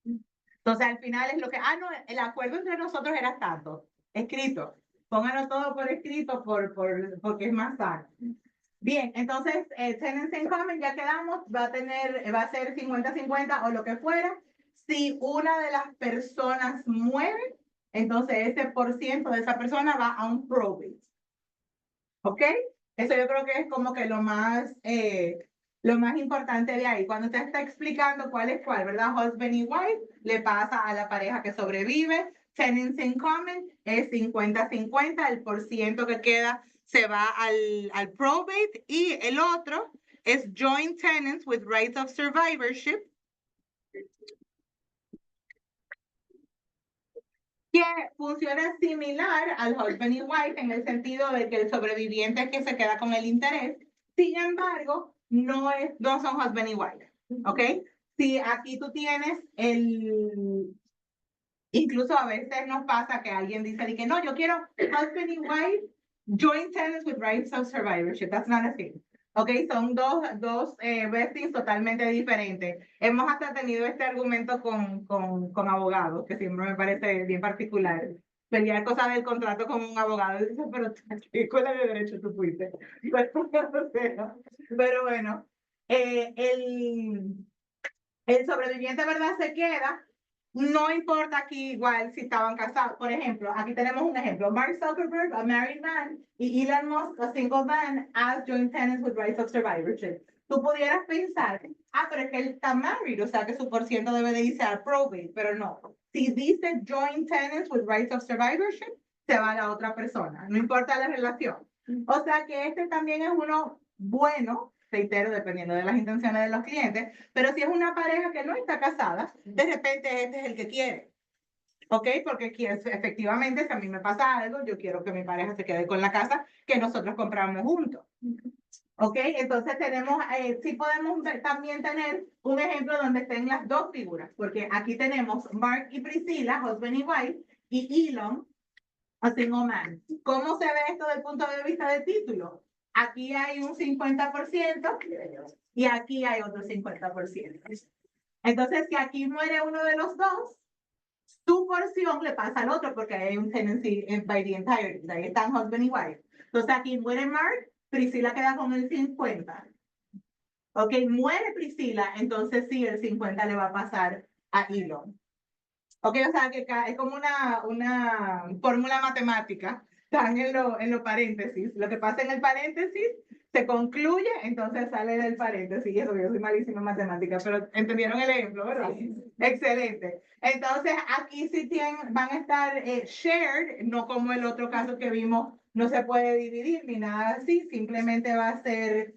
Entonces, al final es lo que, no, el acuerdo entre nosotros era tanto, escrito. Pónganlo todo por escrito porque es más sano. Bien, entonces, tenants in common, ya quedamos, va a ser 50-50 o lo que fuera. Si una de las personas muere, entonces ese % de esa persona va a un probate. ¿Ok? Eso yo creo que es como que lo más importante de ahí. Cuando usted está explicando cuál es cuál, ¿verdad? Husband y wife, le pasa a la pareja que sobrevive. Tenants in common es 50-50, el % que queda se va al probate, y el otro es joint tenants with rights of survivorship, que funciona similar al husband y wife en el sentido de que el sobreviviente es que se queda con el interés. Sin embargo, no son husband y wife, ¿ok? Si aquí tú tienes incluso a veces nos pasa que alguien dice de que no, yo quiero husband y wife, joint tenants with rights of survivorship. That's not a thing. Ok, son dos vestings totalmente diferentes. Hemos hasta tenido este argumento con abogados, que siempre me parece bien particular. Pelear cosas del contrato con un abogado y dice, pero ¿qué escuela de derecho tú fuiste? Pero bueno, el sobreviviente, ¿verdad? Se queda. No importa aquí igual si estaban casados. Por ejemplo, aquí tenemos un ejemplo. Mark Zuckerberg, a married man, y Elon Musk, a single man, as joint tenants with rights of survivorship. Tú pudieras pensar, pero es que él está married, o sea que su % debe de irse al probate, pero no. Si dice joint tenants with rights of survivorship, se va a la otra persona, no importa la relación. O sea que este también es uno bueno, reitero, dependiendo de las intenciones de los clientes, pero si es una pareja que no está casada, de repente este es el que quiere. ¿Ok? Porque efectivamente, si a mí me pasa algo, yo quiero que mi pareja se quede con la casa que nosotros compramos juntos. ¿Ok? Entonces tenemos, sí podemos también tener un ejemplo donde estén las dos figuras, porque aquí tenemos Mark y Priscilla, husband y wife, y Elon, a single man. ¿Cómo se ve esto desde el punto de vista del título? Aquí hay un 50% y aquí hay otro 50%. Entonces, si aquí muere uno de los dos, su porción le pasa al otro porque hay un tenancy by the entirety. Ahí están husband y wife. Entonces, aquí muere Mark, Priscilla queda con el 50. Ok, muere Priscilla, entonces sí, el 50 le va a pasar a Elon. Ok, o sea que es como una fórmula matemática, están en los paréntesis. Lo que pasa en el paréntesis se concluye, entonces sale del paréntesis. Y eso, yo soy malísima en matemáticas, pero entendieron el ejemplo, ¿verdad? Sí. Excelente. Entonces, aquí sí van a estar shared, no como el otro caso que vimos, no se puede dividir ni nada así, simplemente va a ser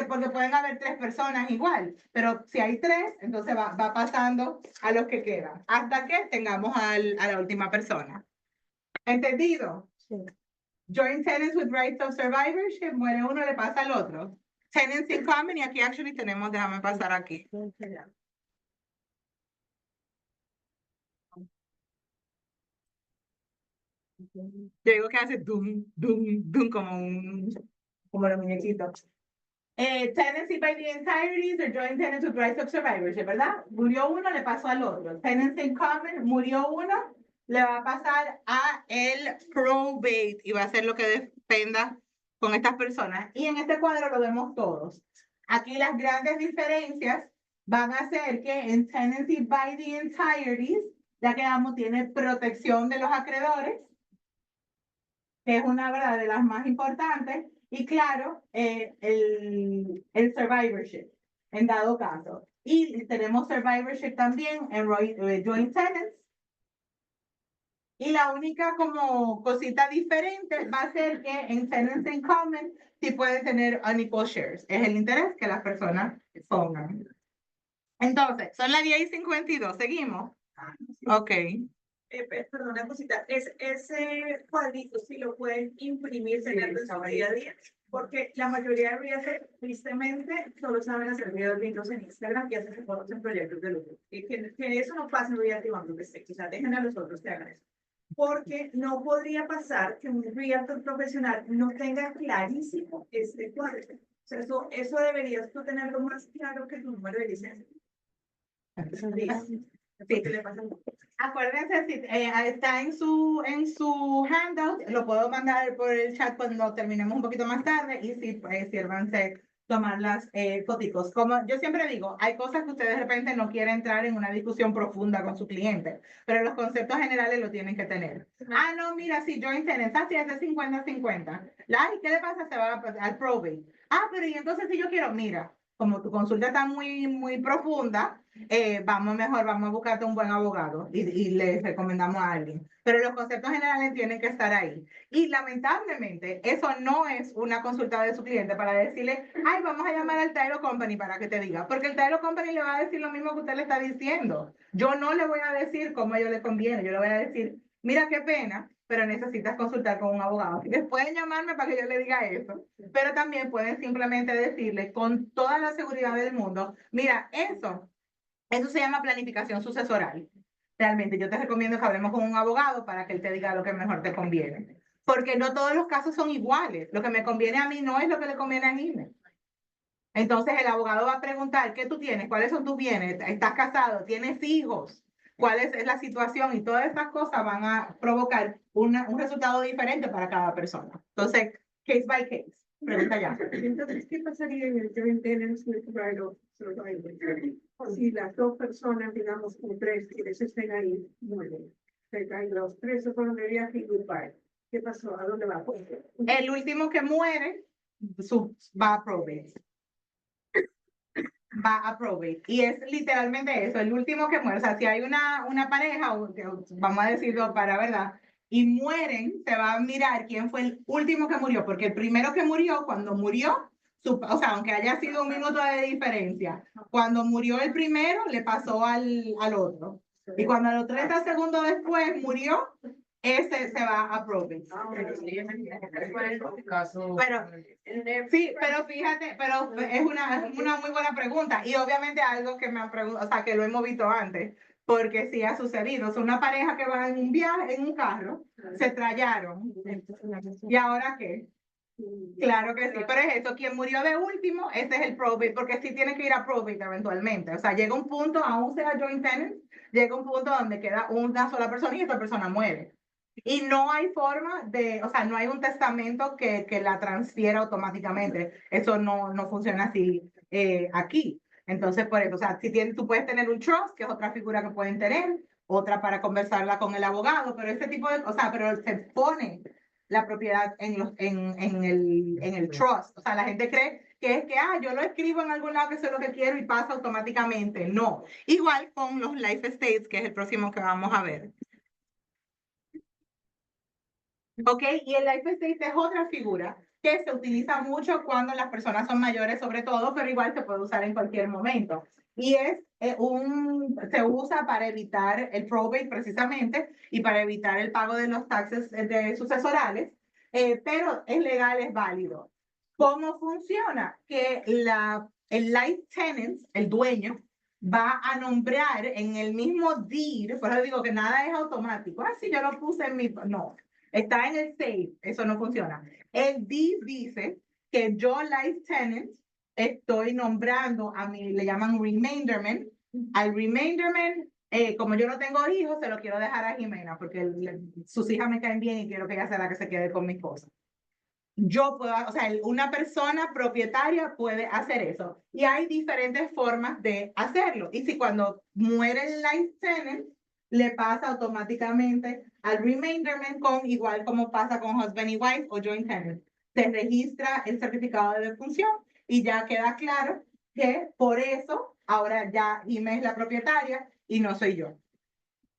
porque pueden haber 3 personas igual, pero si hay 3, entonces va pasando a los que quedan, hasta que tengamos a la última persona. ¿Entendido? Sí. Joint tenants with rights of survivorship, muere uno, le pasa al otro. Tenants in common, y aquí actually tenemos, déjame pasar aquí. Yo digo que hace dum, dum, dum, como los muñequitos. Tenancy by the entireties or joint tenants with rights of survivorship, ¿verdad? Murió uno, le pasó al otro. Tenants in common, murió uno, le va a pasar a el probate y va a ser lo que dependa con estas personas. Y en este cuadro lo vemos todos. Aquí las grandes diferencias van a ser que en tenancy by the entireties, ya quedamos, tiene protección de los acreedores, que es una, ¿verdad?, de las más importantes. Y claro, el survivorship, en dado caso. Y tenemos survivorship también en joint tenants. Y la única como cosita diferente va a ser que en tenants in common sí puede tener unequal shares. Es el interés que las personas pongan. Entonces, son las 10:52. ¿Seguimos? Ok. Perdón, una cosita, ese cuadrito sí lo pueden imprimir, tenerlo en su día a día, porque la mayoría de realtors, tristemente, solo saben hacer videos lindos en Instagram y hacen fotos en proyectos de lucro. Y que eso no pasa en Realty Bank, o sea, dejen a los otros que hagan eso. Porque no podría pasar que un realtor profesional no tenga clarísimo este cuadro. O sea, eso deberías tú tenerlo más claro que tu número de licencia. Sí, ¿qué le pasa? Acuérdense, si está en su handout, lo puedo mandar por el chat cuando terminemos un poquito más tarde y si sírvanse tomar las foticos. Como yo siempre digo, hay cosas que ustedes de repente no quieren entrar en una discusión profunda con su cliente, pero los conceptos generales lo tienen que tener. Ah, no, mira, si yo interesa, si es de 50-50. Ay, ¿qué le pasa? Se va al probate. Ah, pero y entonces si yo quiero, mira, como tu consulta está muy profunda, vamos a buscarte un buen abogado y les recomendamos a alguien. Pero los conceptos generales tienen que estar ahí. Y lamentablemente, eso no es una consulta de su cliente para decirle, ay, vamos a llamar al Title Company para que te diga, porque el Title Company le va a decir lo mismo que usted le está diciendo. Yo no le voy a decir cómo a ellos le conviene, yo le voy a decir, mira qué pena, pero necesitas consultar con un abogado. Así que pueden llamarme para que yo le diga eso, pero también pueden simplemente decirle con toda la seguridad del mundo, mira, eso se llama planificación sucesoral. Realmente yo te recomiendo que hablemos con un abogado para que él te diga lo que mejor te conviene. Porque no todos los casos son iguales. Lo que me conviene a mí no es lo que le conviene a Jiménez. Entonces el abogado va a preguntar, ¿qué tú tienes? ¿Cuáles son tus bienes? ¿Estás casado? ¿Tienes hijos? ¿Cuál es la situación? Y todas estas cosas van a provocar un resultado diferente para cada persona. Entonces, case by case. Pregunta ya. Entonces, ¿qué pasaría en el joint tenants with right of survival? Si las dos personas, digamos, con tres, quienes estén ahí, mueren. Se caen los tres, se fueron de viaje y goodbye. ¿Qué pasó? ¿A dónde va? El último que muere va a probate. Va a probate. Y es literalmente eso, el último que muere. O sea, si hay una pareja, vamos a decirlo para verdad, y mueren, se va a mirar quién fue el último que murió, porque el primero que murió, cuando murió, o sea, aunque haya sido un minuto de diferencia, cuando murió el primero, le pasó al otro. Y cuando a los 30 segundos después murió, ese se va a probate. Pero, sí, pero fíjate, pero es una muy buena pregunta y obviamente algo que me han preguntado, o sea, que lo hemos visto antes, porque sí ha sucedido. Es una pareja que va en un viaje, en un carro, se estrellaron. ¿Y ahora qué? Claro que sí, pero es eso, quien murió de último, ese es el probate, porque sí tiene que ir a probate eventualmente. O sea, llega un punto, aún sea joint tenants, llega un punto donde queda una sola persona y esta persona muere. Y no hay forma de, o sea, no hay un testamento que la transfiera automáticamente. Eso no funciona así aquí. Entonces, por eso, o sea, si tú puedes tener un trust, que es otra figura que pueden tener, otra para conversarla con el abogado, pero ese tipo de, o sea, pero se pone la propiedad en el trust. O sea, la gente cree que es que, yo lo escribo en algún lado que sé lo que quiero y pasa automáticamente. No. Igual con los life estates, que es el próximo que vamos a ver. ¿Ok? Y el life estate es otra figura que se utiliza mucho cuando las personas son mayores, sobre todo, pero igual se puede usar en cualquier momento. Y se usa para evitar el probate precisamente y para evitar el pago de los taxes sucesorales, pero es legal, es válido. ¿Cómo funciona? Que el life tenant, el dueño, va a nombrar en el mismo deed, por eso digo que nada es automático. Si yo lo puse en mi... No. Está en el safe, eso no funciona. El deed dice que yo, life tenant, estoy nombrando a mi, le llaman remainderment. Al remainderment, como yo no tengo hijos, se lo quiero dejar a Jimena, porque sus hijas me caen bien y quiero que ella sea la que se quede con mi esposa. Yo puedo, o sea, una persona propietaria puede hacer eso. Y hay diferentes formas de hacerlo. Y si cuando muere el life tenant, le pasa automáticamente al remainderment igual como pasa con husband y wife o joint tenant. Se registra el certificado de defunción y ya queda claro que por eso ahora ya Ime es la propietaria y no soy yo.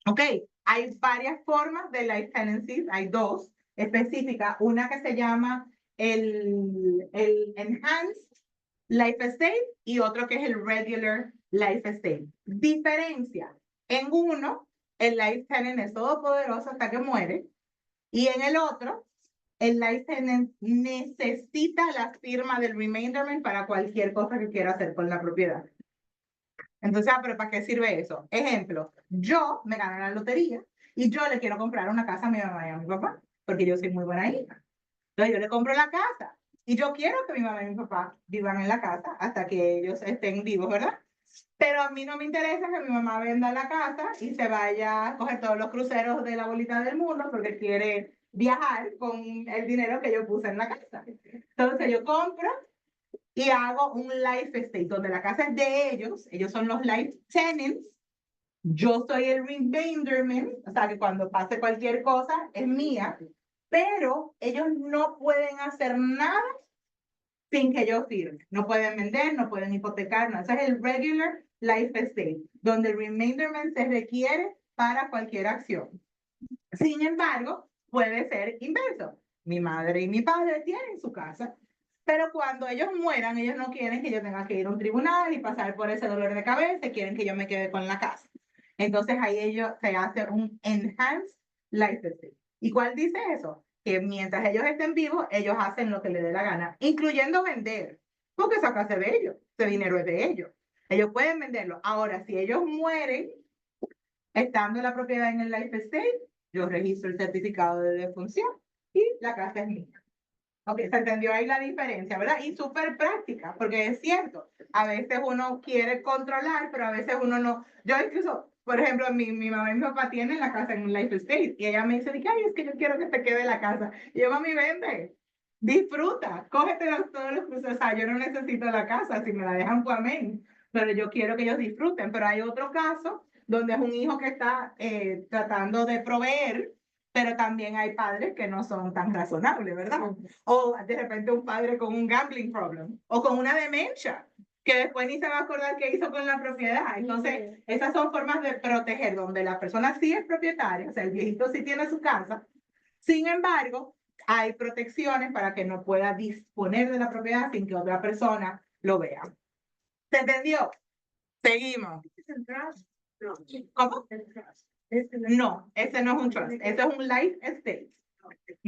Ok, hay varias formas de life tenancies, hay dos específicas, una que se llama el Enhanced Life Estate y otro que es el Regular Life Estate. Diferencia, en uno, el life tenant es todopoderoso hasta que muere, y en el otro, el life tenant necesita la firma del remainderment para cualquier cosa que quiera hacer con la propiedad. Entonces, ¿pero para qué sirve eso? Ejemplo, yo me gano la lotería y yo le quiero comprar una casa a mi mamá y a mi papá, porque yo soy muy buena hija. Entonces, yo le compro la casa y yo quiero que mi mamá y mi papá vivan en la casa hasta que ellos estén vivos, ¿verdad? Pero a mí no me interesa que mi mamá venda la casa y se vaya a coger todos los cruceros de la bolita del mundo porque quiere viajar con el dinero que yo puse en la casa. Entonces yo compro y hago un life estate donde la casa es de ellos son los life tenants, yo soy el remainderman, o sea que cuando pase cualquier cosa es mía, pero ellos no pueden hacer nada sin que yo firme. No pueden vender, no pueden hipotecar, no. Ese es el regular life estate, donde el remainderment se requiere para cualquier acción. Sin embargo, puede ser inverso. Mi madre y mi padre tienen su casa, pero cuando ellos mueran, ellos no quieren que yo tenga que ir a un tribunal y pasar por ese dolor de cabeza, quieren que yo me quede con la casa. Entonces ahí ellos se hace un enhanced life estate. ¿Y cuál dice eso? Que mientras ellos estén vivos, ellos hacen lo que les dé la gana, incluyendo vender, porque esa casa es de ellos, ese dinero es de ellos. Ellos pueden venderlo. Ahora, si ellos mueren, estando la propiedad en el life estate, yo registro el certificado de defunción y la casa es mía. Ok, se entendió ahí la diferencia, ¿verdad? Y súper práctica, porque es cierto, a veces uno quiere controlar, pero a veces uno no. Yo incluso, por ejemplo, mi mamá y mi papá tienen la casa en un life estate y ella me dice, ay, es que yo quiero que te quede la casa. Y yo, mami, vende, disfruta, cógete todos los cruces. O sea, yo no necesito la casa, si me la dejan, pues amén. Pero yo quiero que ellos disfruten. Pero hay otro caso donde es un hijo que está tratando de proveer, pero también hay padres que no son tan razonables, ¿verdad? O de repente un padre con un gambling problem o con una demencia que después ni se va a acordar qué hizo con la propiedad. Entonces, esas son formas de proteger donde la persona sí es propietaria, o sea, el viejito sí tiene su casa. Sin embargo, hay protecciones para que no pueda disponer de la propiedad sin que otra persona lo vea. ¿Se entendió? Seguimos. No, ¿Cómo? el trust. No, ese no es un trust, ese es un life estate.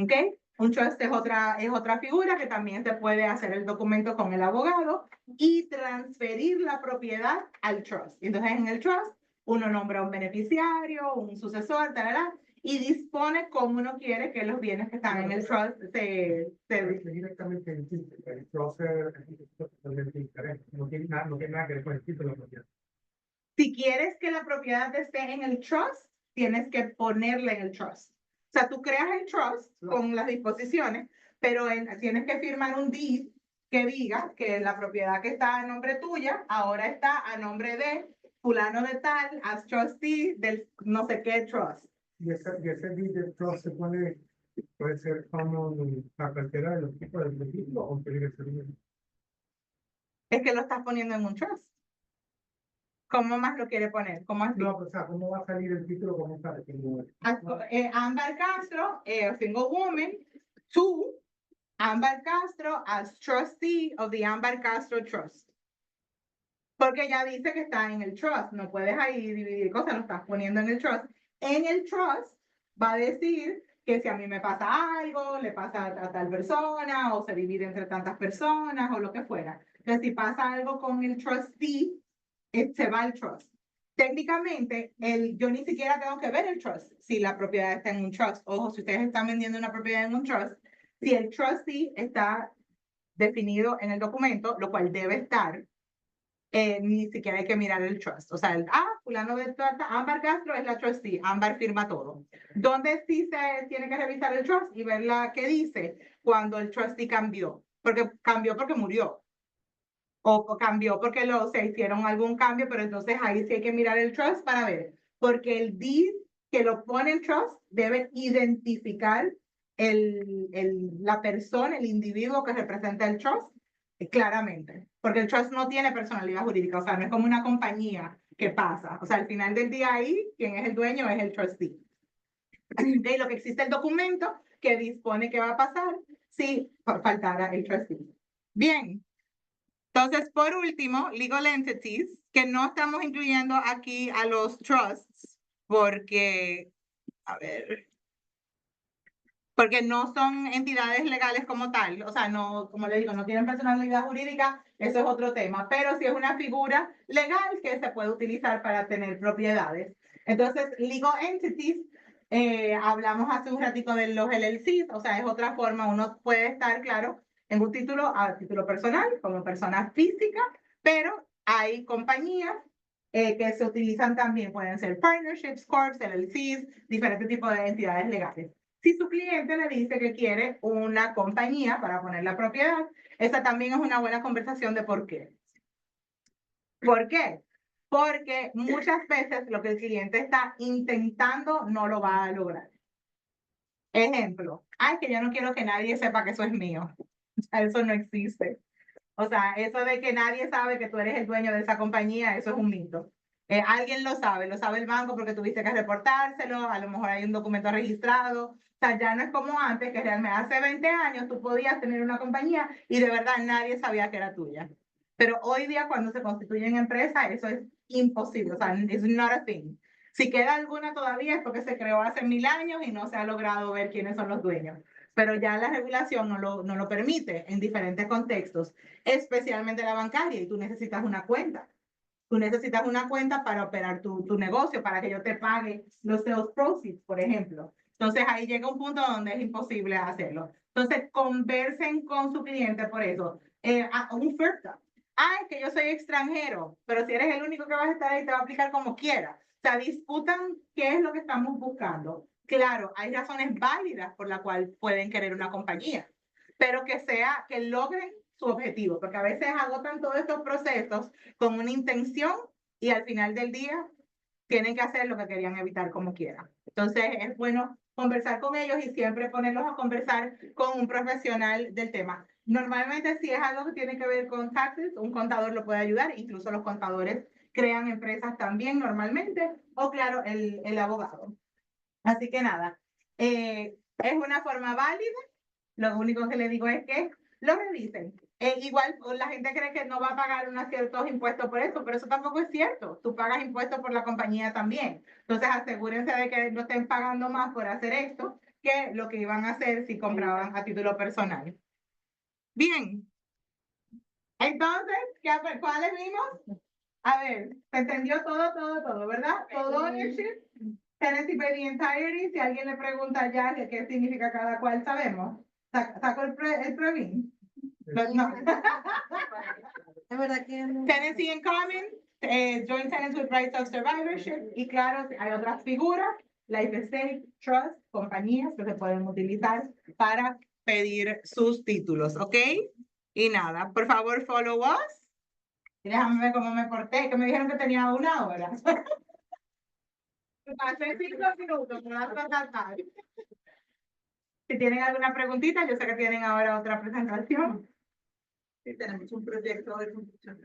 ¿Ok? Un trust es otra figura que también se puede hacer el documento con el abogado y transferir la propiedad al trust. Entonces, en el trust, uno nombra un beneficiario, un sucesor, tal, y dispone cómo uno quiere que los bienes que están en el trust se Directamente el título, el proceso es totalmente diferente. No tiene nada que ver con el título de la propiedad. Si quieres que la propiedad esté en el trust, tienes que ponerla en el trust. O sea, tú creas el trust con las disposiciones, pero tienes que firmar un deed que diga que la propiedad que está a nombre tuya ahora está a nombre de fulano de tal, as trustee del no sé qué trust. Y ese deed del trust se puede ser como la cartera de los tipos del título o tiene que ser un. Es que lo estás poniendo en un trust. ¿Cómo más lo quiere poner? ¿Cómo así? No, o sea, ¿cómo va a salir el título como está? Ámbar Castro, single woman, to Ámbar Castro as trustee of the Ámbar Castro Trust. Porque ya dice que está en el trust, no puedes ahí dividir cosas, lo estás poniendo en el trust. En el trust va a decir que si a mí me pasa algo, le pasa a tal persona, o se divide entre tantas personas, o lo que fuera. Entonces, si pasa algo con el trustee, se va al trust. Técnicamente, yo ni siquiera tengo que ver el trust si la propiedad está en un trust. Ojo, si ustedes están vendiendo una propiedad en un trust, si el trustee está definido en el documento, lo cual debe estar, ni siquiera hay que mirar el trust. O sea, fulano de plata, Ámbar Castro es la trustee, Ámbar firma todo. ¿Dónde sí se tiene que revisar el trust y ver qué dice cuando el trustee cambió? Porque cambió porque murió. O cambió porque se hicieron algún cambio, pero entonces ahí sí hay que mirar el trust para ver, porque el deed que lo pone el trust debe identificar la persona, el individuo que representa el trust claramente, porque el trust no tiene personalidad jurídica, o sea, no es como una compañía que pasa, o sea, al final del día ahí, quien es el dueño es el trustee. De lo que existe el documento que dispone qué va a pasar si faltara el trustee. Bien. Entonces, por último, legal entities, que no estamos incluyendo aquí a los trusts, porque, porque no son entidades legales como tal, o sea, no, como le digo, no tienen personalidad jurídica, eso es otro tema, pero sí es una figura legal que se puede utilizar para tener propiedades. Entonces, legal entities, hablamos hace un ratito de los LLCs, o sea, es otra forma, uno puede estar, claro, en un título a título personal, como persona física, pero hay compañías que se utilizan también, pueden ser partnerships, corps, LLCs, diferentes tipos de entidades legales. Si su cliente le dice que quiere una compañía para poner la propiedad, esa también es una buena conversación de por qué. ¿Por qué? Porque muchas veces lo que el cliente está intentando no lo va a lograr. Ejemplo, que yo no quiero que nadie sepa que eso es mío. Eso no existe. O sea, eso de que nadie sabe que tú eres el dueño de esa compañía, eso es un mito. Alguien lo sabe el banco porque tuviste que reportárselo, a lo mejor hay un documento registrado. O sea, ya no es como antes, que realmente hace 20 años tú podías tener una compañía y de verdad nadie sabía que era tuya. Pero hoy día cuando se constituyen empresas, eso es imposible, o sea, it's not a thing. Si queda alguna todavía es porque se creó hace 1000 años y no se ha logrado ver quiénes son los dueños. Pero ya la regulación no lo permite en diferentes contextos, especialmente la bancaria, y tú necesitas una cuenta. Tú necesitas una cuenta para operar tu negocio, para que yo te pague los sales proceeds, por ejemplo. Entonces ahí llega un punto donde es imposible hacerlo. Entonces conversen con su cliente por eso. Un oferta. Que yo soy extranjero, pero si eres el único que vas a estar ahí, te va a aplicar como quiera. O sea, discutan qué es lo que estamos buscando. Claro, hay razones válidas por las cuales pueden querer una compañía, pero que logren su objetivo, porque a veces agotan todos estos procesos con una intención y al final del día tienen que hacer lo que querían evitar como quiera. Entonces es bueno conversar con ellos y siempre ponerlos a conversar con un profesional del tema. Normalmente si es algo que tiene que ver con taxes, un contador lo puede ayudar, incluso los contadores crean empresas también normalmente, o claro, el abogado. Así que nada, es una forma válida. Lo único que le digo es que lo revisen. Igual la gente cree que no va a pagar unos ciertos impuestos por eso, pero eso tampoco es cierto. Tú pagas impuestos por la compañía también. Entonces asegúrense de que no estén pagando más por hacer esto que lo que iban a hacer si compraban a título personal. Bien. Entonces, ¿cuáles vimos? A ver, se entendió todo, ¿verdad? Todo ownership, tenancy by the entirety. Si alguien le pregunta ya qué significa cada cual, sabemos. ¿Sacó el Previn? No. Es verdad que no. Tenancy in common, joint tenants with rights of survivorship. Y claro, hay otras figuras, life estate, trust, compañías que se pueden utilizar para pedir sus títulos, ¿ok? Y nada, por favor, follow us. Y déjame ver cómo me porté, que me dijeron que tenía 1 hora. Pasé 5 minutos, me vas a tratar. Si tienen alguna preguntita, yo sé que tienen ahora otra presentación. Sí, tenemos un proyecto de construcción.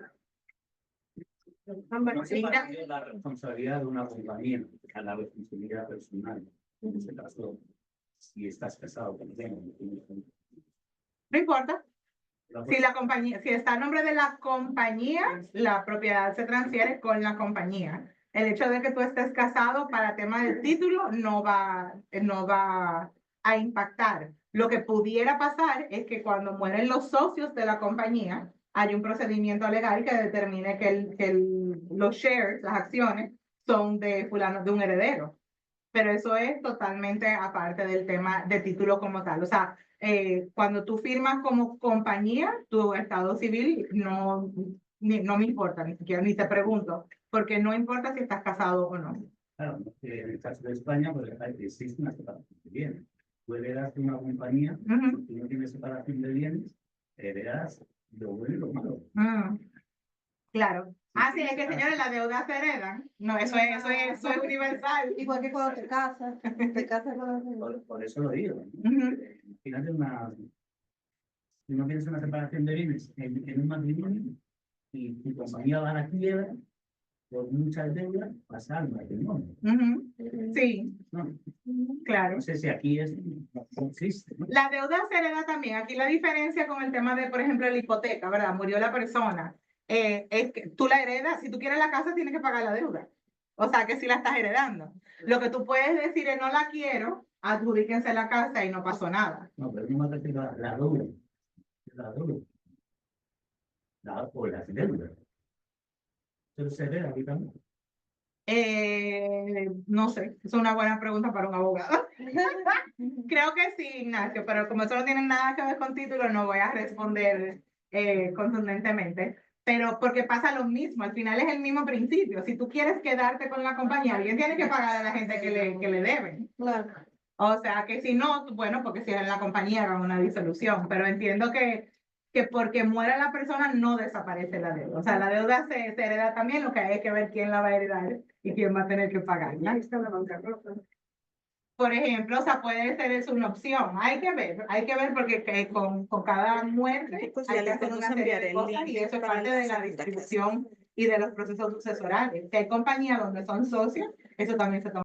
No se parece la responsabilidad de una compañía a la responsabilidad personal. En este caso, si estás casado con alguien, No importa. Si la compañía, si está a nombre de la compañía, la propiedad se transfiere con la compañía. El hecho de que tú estés casado para tema del título no va a impactar. Lo que pudiera pasar es que cuando mueren los socios de la compañía, hay un procedimiento legal que determine que los shares, las acciones, son de fulano, de un heredero. Pero eso es totalmente aparte del tema de título como tal. O sea, cuando tú firmas como compañía, tu estado civil no me importa, ni siquiera ni te pregunto, porque no importa si estás casado o no. claro, en el caso de España, pues existe una separación de bienes. Tú heredas de una compañía, si no tienes separación de bienes, heredas lo bueno y lo malo. Claro. Sí, es que señores, las deudas se heredan. No, eso es universal. Igual que cuando te casas con Por eso lo digo. Imagínate si no tienes una separación de bienes en un matrimonio y tu compañía va a la quiebra por muchas deudas, pasa al matrimonio. Sí, No, claro. no sé si aquí no existe, ¿no? La deuda se hereda también. Aquí la diferencia con el tema de, por ejemplo, la hipoteca, ¿verdad? Murió la persona. Es que tú la heredas, si tú quieres la casa, tienes que pagar la deuda. O sea, que si la estás heredando. Lo que tú puedes decir es, no la quiero, adjudíquense la casa y no pasó nada. No, pero no me refiero a la deuda. La deuda. O las deudas. Pero se hereda aquí también. No sé, es una buena pregunta para un abogado. Creo que sí, Ignacio, pero como eso no tiene nada que ver con título, no voy a responder contundentemente. Pero porque pasa lo mismo, al final es el mismo principio. Si tú quieres quedarte con la compañía, alguien tiene que pagar a la gente que le deben. Claro. O sea, que si no, bueno, porque si en la compañía hagan una disolución, pero entiendo que porque muera la persona no desaparece la deuda. O sea, la deuda se hereda también, lo que hay que ver quién la va a heredar y quién va a tener que pagarla. Ahí está la bancarrota. Por ejemplo, o sea, puede ser eso una opción. Hay que ver porque con cada muerte Pues hay ya que les hacer vamos una a serie enviar de el cosas y link eso es para parte la de la segunda clase. distribución y de los procesos sucesorales. Si hay compañías donde son socios, eso también se toma